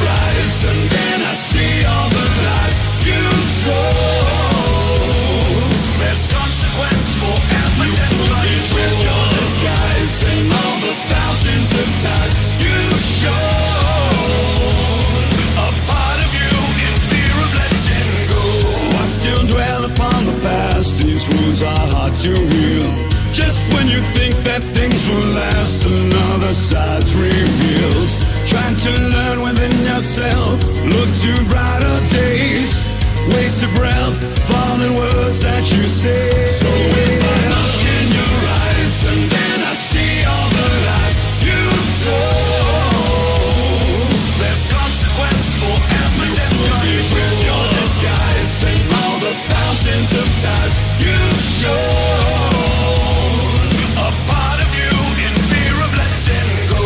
these wounds are hard to heal. Just when you think that things will last, another side's revealed. Trying to learn within yourself, look to brighter days. Wasted breath, falling words that you say. So if I look in your eyes, and then I see all the lies you told. There's consequence for every death with your disguise, and all the thousands of times you've shown a part of you in fear of letting go.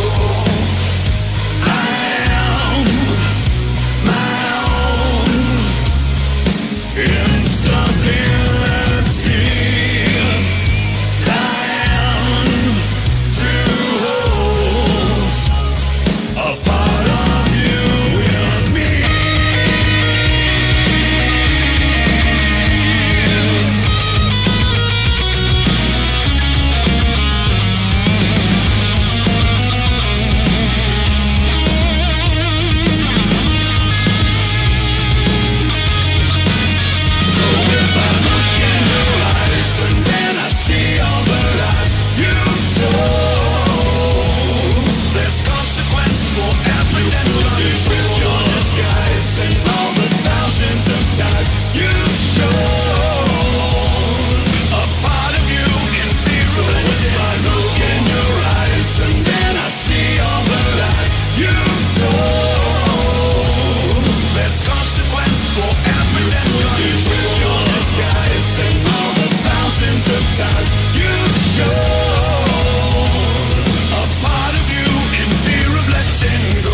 I am my own instability, dying to hold a part of you in me. So if I look in your eyes, and then I see all the lies you told. There's consequence for every death with your disguise, and all the thousands of times you've shown a part of you in fear of letting. I look in your eyes, and then I see all the lies you told. There's consequence for every death with your disguise, and all the thousands of times you've shown a part of you in fear of letting go.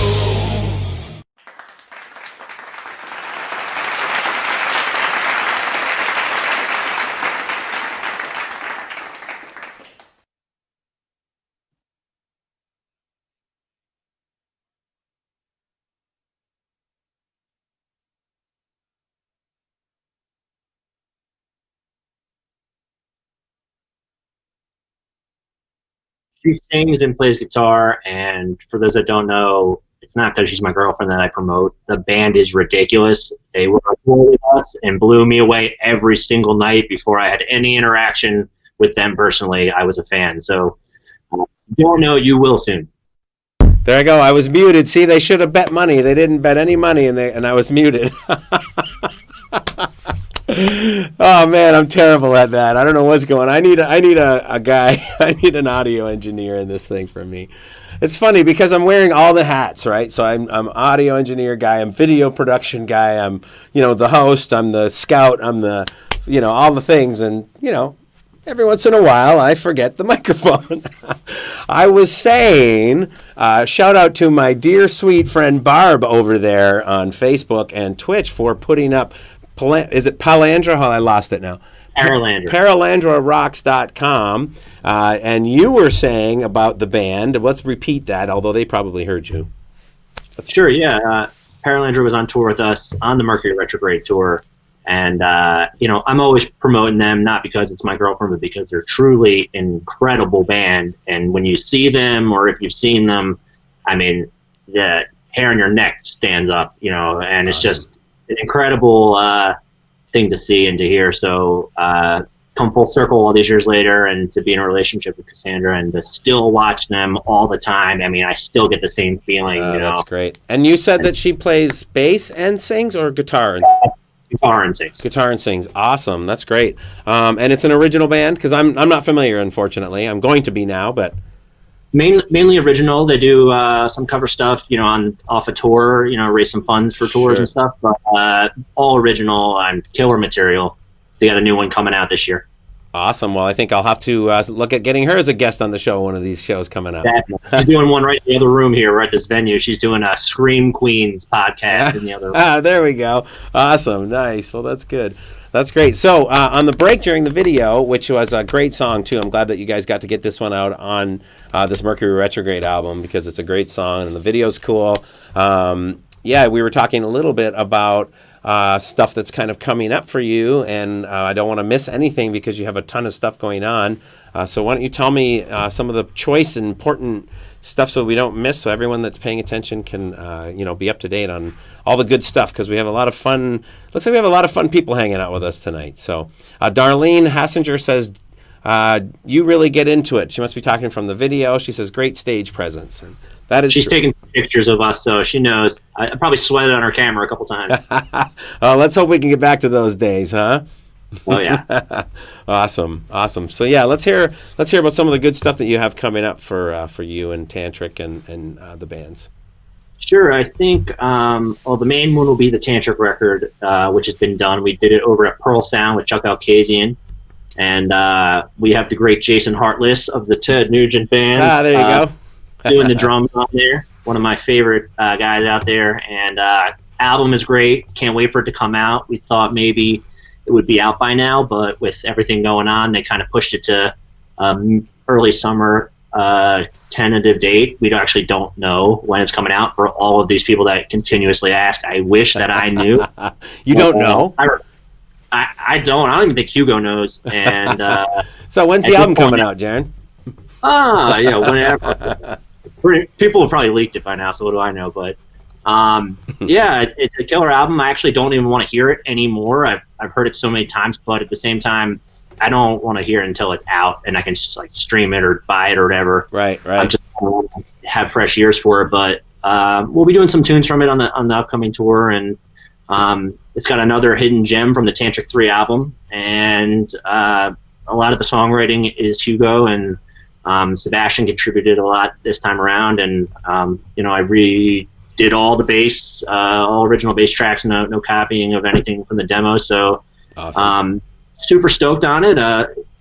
She sings and plays guitar, and for those that don't know, it's not because she's my girlfriend that I promote. The band is ridiculous. They were with us and blew me away every single night before I had any interaction with them personally. I was a fan. So, don't know, you will soon. There I go. I was muted. See, they should have bet money. They didn't bet any money, and I was muted. Oh man, I'm terrible at that. I don't know what's going on. I need a guy. I need an audio engineer in this thing for me. It's funny because I'm wearing all the hats, right? So I'm audio engineer guy. I'm video production guy. I'm the host. I'm the scout. I'm the all the things. And every once in a while I forget the microphone. I was saying, shout out to my dear sweet friend Barb over there on Facebook and Twitch for putting up. Is it Palandra? Oh, I lost it now. Paralandra. ParalandraRocks.com. And you were saying about the band. Let's repeat that, although they probably heard you. Sure, yeah. Paralandra was on tour with us on the Mercury Retrograde tour. And, I'm always promoting them, not because it's my girlfriend, but because they're truly incredible band. And when you see them, or if you've seen them, I mean, the hair on your neck stands up, and it's just an incredible thing to see and to hear. So come full circle all these years later, and to be in a relationship with Cassandra and to still watch them all the time. I mean, I still get the same feeling. That's great. And you said that she plays bass and sings, or guitar? Guitar and sings. Guitar and sings. Awesome. That's great. And it's an original band? Because I'm not familiar, unfortunately. I'm going to be now, but... Mainly original. They do some cover stuff, off a tour, raise some funds for tours and stuff. But all original and killer material. They got a new one coming out this year. Awesome. Well, I think I'll have to look at getting her as a guest on the show, one of these shows coming up. Definitely. She's doing one right in the other room here. We're at this venue. She's doing a Scream Queens podcast in the other room. There we go. Awesome. Nice. Well, that's good. That's great. So on the break during the video, which was a great song too, I'm glad that you guys got to get this one out on this Mercury Retrograde album, because it's a great song and the video's cool. We were talking a little bit about stuff that's kind of coming up for you, and I don't want to miss anything because you have a ton of stuff going on. So why don't you tell me some of the choice and important stuff so we don't miss, so everyone that's paying attention can be up to date on all the good stuff, because we have a lot of fun. Looks like we have a lot of fun people hanging out with us tonight. So Darlene Hassinger says, you really get into it. She must be talking from the video. She says, great stage presence. And that is She's true. taking pictures of us, so she knows. I probably sweated on her camera a couple times. Oh, let's hope we can get back to those days, huh? Oh yeah. Awesome. So yeah, let's hear about some of the good stuff that you have coming up for you and Tantric and the bands. Sure. I think the main one will be the Tantric record, which has been done. We did it over at Pearl Sound with Chuck Alkazian, and we have the great Jason Hartless of the Ted Nugent Band. There you go. Doing the drums on there. One of my favorite guys out there, and album is great. Can't wait for it to come out. We thought maybe it would be out by now, but with everything going on, they kind of pushed it to early summer tentative date. We actually don't know when it's coming out. For all of these people that continuously ask, I wish that I knew. You don't know? I don't. I don't even think Hugo knows. And so when's the album coming out, Jaron? Whenever. People have probably leaked it by now, so what do I know? But yeah, it's a killer album. I actually don't even want to hear it anymore. I've heard it so many times, but at the same time, I don't want to hear it until it's out and I can just like stream it or buy it or whatever. Right. I just want to have fresh ears for it. But we'll be doing some tunes from it on the upcoming tour, and it's got another hidden gem from the Tantric 3 album, and a lot of the songwriting is Hugo, and Sebastian contributed a lot this time around, and I redid all the bass, all original bass tracks, no copying of anything from the demo. So awesome. Super stoked on it.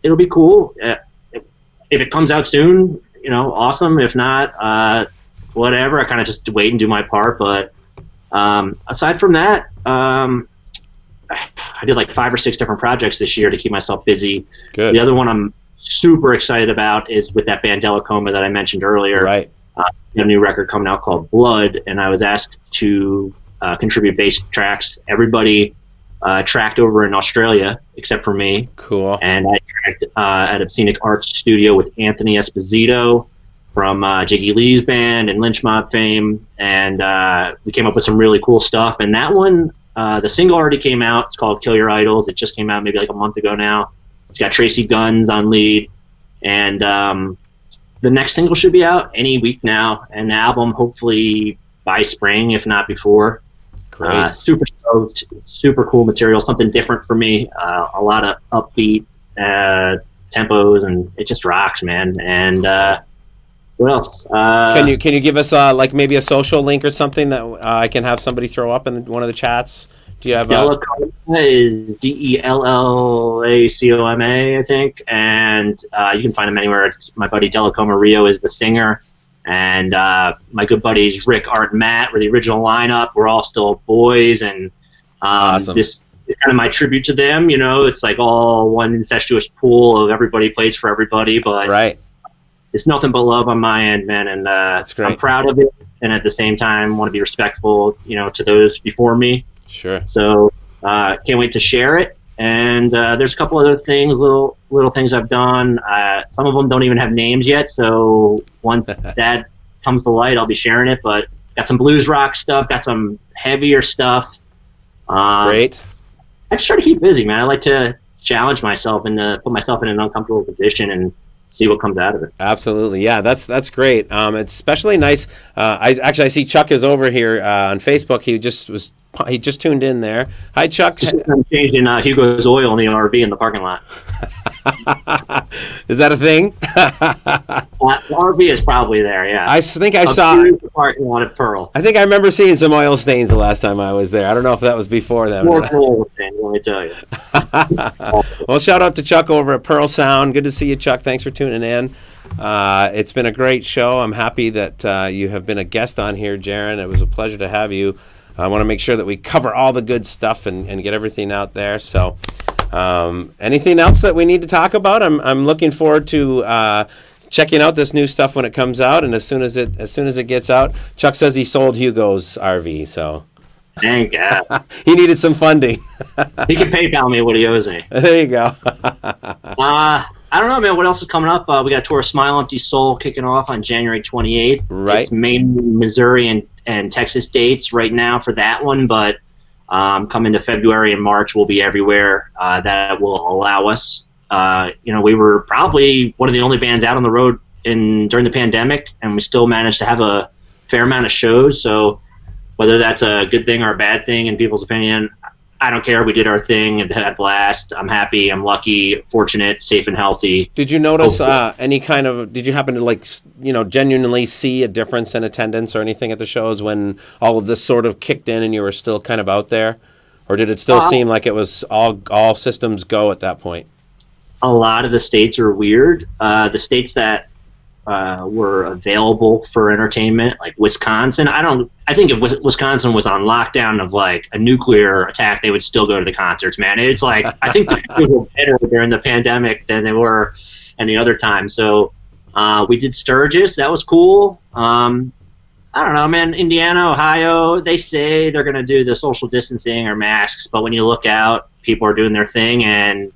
It'll be cool. If it comes out soon, awesome. If not, whatever. I kind of just wait and do my part. But aside from that, I did like 5 or 6 different projects this year to keep myself busy. Good. The other one I'm super excited about is with that band Delacoma that I mentioned earlier. Right. A new record coming out called Blood, and I was asked to contribute bass tracks. Everybody tracked over in Australia except for me. Cool. And I tracked at a Scenic Arts studio with Anthony Esposito from Jiggy Lee's band and Lynch Mob fame, and we came up with some really cool stuff. And that one, the single already came out. It's called Kill Your Idols. It just came out maybe like a month ago now. It's got Tracy Guns on lead, and the next single should be out any week now, and the album hopefully by spring, if not before. Great. Super stoked, super cool material, something different for me. A lot of upbeat tempos, and it just rocks, man. And what else? Can you give us like maybe a social link or something that I can have somebody throw up in one of the chats? Do you have Delacoma is Delacoma, I think, and you can find him anywhere. My buddy Delacoma Rio is the singer, and my good buddies Rick, Art, and Matt were the original lineup. We're all still boys, and awesome. This is kind of my tribute to them. It's like all one incestuous pool of everybody plays for everybody, but right. It's nothing but love on my end, man, and That's great. I'm proud of it, and at the same time want to be respectful, to those before me. Sure. So can't wait to share it. And there's a couple other things, little things I've done. Some of them don't even have names yet. So once that comes to light, I'll be sharing it. But got some blues rock stuff, got some heavier stuff. Great. I just try to keep busy, man. I like to challenge myself and put myself in an uncomfortable position and see what comes out of it. Absolutely, yeah, that's great. It's especially nice. I see Chuck is over here on Facebook. He just tuned in there. Hi, Chuck. I'm changing Hugo's oil in the RV in the parking lot. Is that a thing? The RV is probably there, yeah. I think I saw. The parking lot at Pearl. I think I remember seeing some oil stains the last time I was there. I don't know if that was before then. More cool thing, let me tell you. Well, shout out to Chuck over at Pearl Sound. Good to see you, Chuck. Thanks for tuning in. It's been a great show. I'm happy that you have been a guest on here, Jaron. It was a pleasure to have you. I want to make sure that we cover all the good stuff and get everything out there. So, anything else that we need to talk about? I'm looking forward to checking out this new stuff when it comes out, and as soon as it gets out. Chuck says he sold Hugo's RV, so Thank God. he needed some funding. He can PayPal me what he owes me. There you go. I don't know, man. What else is coming up? We got tour Smile Empty Soul kicking off on January 28th. Right. It's mainly Missouri and Texas dates right now for that one, but coming to February and March, we'll be everywhere. That will allow us. We were probably one of the only bands out on the road during the pandemic, and we still managed to have a fair amount of shows. So whether that's a good thing or a bad thing in people's opinion, I don't care. We did our thing and had a blast. I'm happy. I'm lucky, fortunate, safe and healthy. Did you notice did you happen to genuinely see a difference in attendance or anything at the shows when all of this sort of kicked in and you were still kind of out there? Or did it still seem like it was all systems go at that point? A lot of the states are weird. The states that were available for entertainment, like Wisconsin. I think if Wisconsin was on lockdown of like a nuclear attack, they would still go to the concerts, man. It's like, I think the shows were better during the pandemic than they were any other time. So we did Sturgis. That was cool. I don't know, man. Indiana, Ohio, they say they're going to do the social distancing or masks, but when you look out, people are doing their thing, and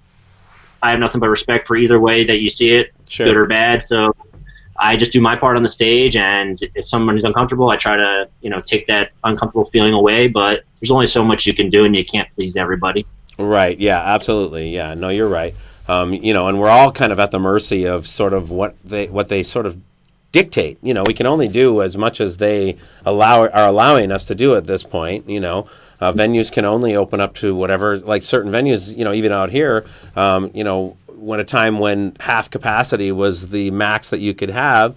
I have nothing but respect for either way that you see it, Sure. Good or bad. So I just do my part on the stage, and if someone is uncomfortable, I try to, take that uncomfortable feeling away, but there's only so much you can do, and you can't please everybody. Right. Yeah, absolutely. Yeah, no, you're right. And we're all kind of at the mercy of sort of what they sort of dictate. We can only do as much as they are allowing us to do at this point. Venues can only open up to whatever, like certain venues, even out here, when a time when half capacity was the max that you could have,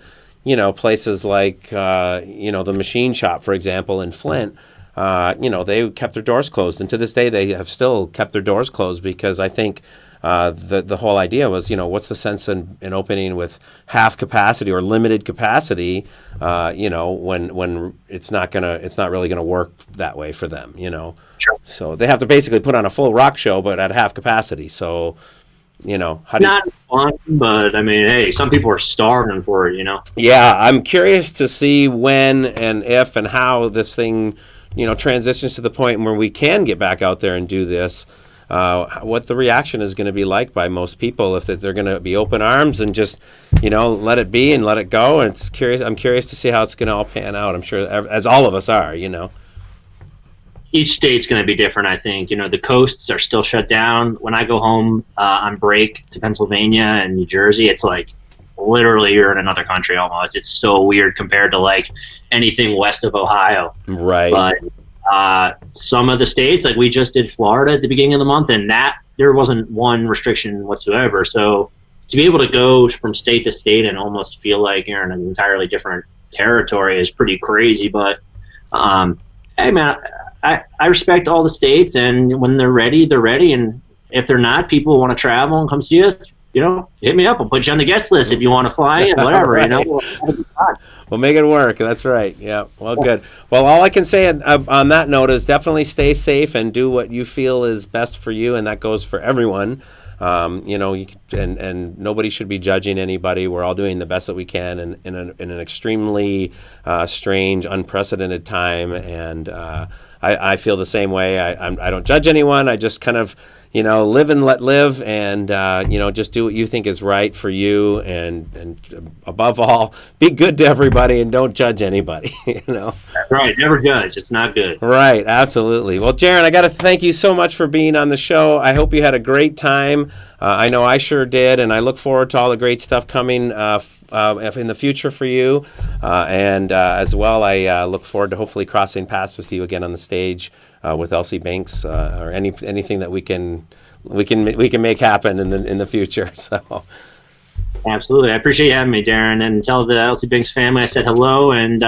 places like, the Machine Shop, for example, in Flint, they kept their doors closed. And to this day, they have still kept their doors closed because I think the whole idea was, what's the sense in opening with half capacity or limited capacity, when it's not really gonna work that way for them, Sure. So they have to basically put on a full rock show, but at half capacity. So, Not fun, but I mean, hey, some people are starving for it, Yeah, I'm curious to see when and if and how this thing, transitions to the point where we can get back out there and do this. What the reaction is going to be like by most people, if they're going to be open arms and just, let it be and let it go. And I'm curious to see how it's going to all pan out. I'm sure, as all of us are, Each state's going to be different, I think. The coasts are still shut down. When I go home on break to Pennsylvania and New Jersey, it's like literally you're in another country almost. It's so weird compared to like anything west of Ohio. Right. But some of the states, like we just did Florida at the beginning of the month, and that there wasn't one restriction whatsoever. So to be able to go from state to state and almost feel like you're in an entirely different territory is pretty crazy. But hey, man, I respect all the states, and when they're ready, they're ready. And if they're not, people want to travel and come see us, hit me up. I'll put you on the guest list if you want to fly in, whatever, Right. We'll make it work. That's right. Yeah. Well, good. Well, all I can say on that note is definitely stay safe and do what you feel is best for you, and that goes for everyone. And nobody should be judging anybody. We're all doing the best that we can in an extremely strange, unprecedented time, and I feel the same way. I don't judge anyone. I just kind of, live and let live, and just do what you think is right for you, and above all, be good to everybody and don't judge anybody. Right, never judge. It's not good. Right, absolutely. Well, Jaron, I got to thank you so much for being on the show. I hope you had a great time. I know I sure did, and I look forward to all the great stuff coming in the future for you. And as well, I look forward to hopefully crossing paths with you again on the stage with Elsie Banks, or anything that we can make happen in the future. So. Absolutely. I appreciate you having me, Darren, and tell the Elsie Banks family I said hello, and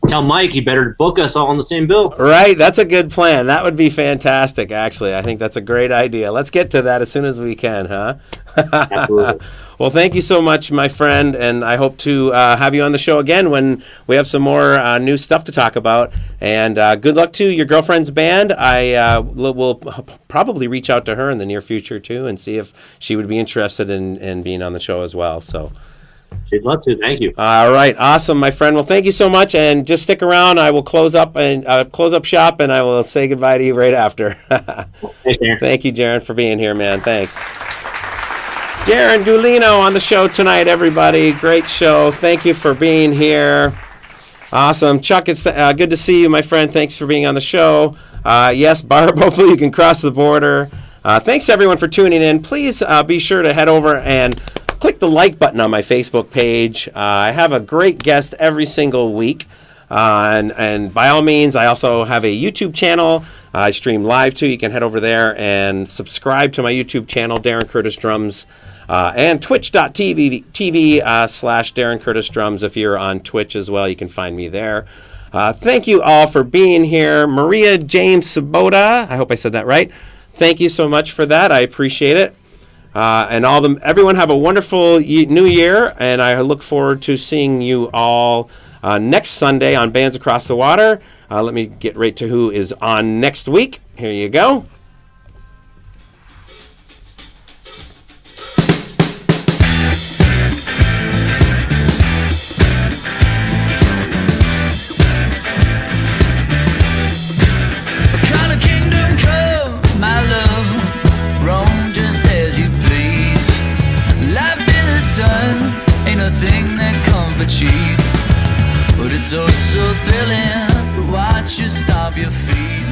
tell Mike he better book us all on the same bill. Right. That's a good plan. That would be fantastic, actually. I think that's a great idea. Let's get to that as soon as we can, huh? Absolutely. Well, thank you so much, my friend, and I hope to have you on the show again when we have some more new stuff to talk about. And good luck to your girlfriend's band. I will probably reach out to her in the near future, too, and see if she would be interested in being on the show as well. So. She'd love to. Thank you. All right, awesome, my friend. Well, thank you so much, and just stick around. I will close up shop, and I will say goodbye to you right after. Thanks, Darren. Thank you, Jaron, for being here, man. Thanks. Jaron Gulino on the show tonight, everybody. Great show. Thank you for being here. Awesome. Chuck, it's good to see you, my friend. Thanks for being on the show. Yes, Barb, hopefully you can cross the border. Thanks, everyone, for tuning in. Please be sure to head over and click the like button on my Facebook page. I have a great guest every single week. And by all means, I also have a YouTube channel. I stream live, too. You can head over there and subscribe to my YouTube channel, Darren Curtis Drums. And twitch.tv slash Darren Curtis Drums. If you're on Twitch as well, you can find me there. Thank you all for being here. Maria James Sabota, I hope I said that right. Thank you so much for that. I appreciate it. And everyone have a wonderful new year, and I look forward to seeing you all next Sunday on Bands Across the Water. Let me get right to who is on next week. Here you go. Cheap, but it's also thrilling to watch you stomp your feet.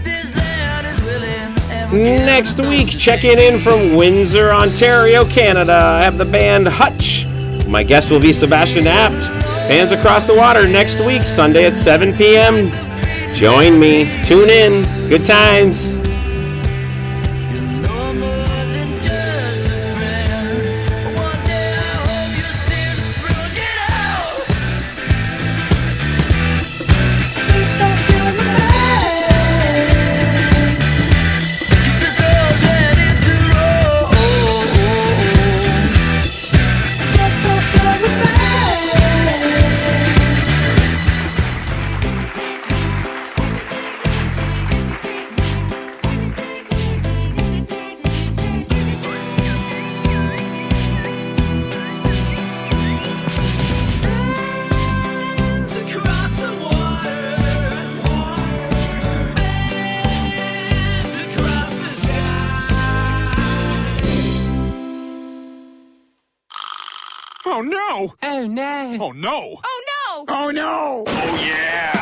This land is willing. Next week, checking in from Windsor, Ontario, Canada, I have the band Hutch. My guest will be Sebastian Apt. Bands Across the Water next week, Sunday at 7 p.m. Join me. Tune in. Good times. Oh no! Oh no! Oh no! Oh no! Oh no! Oh yeah!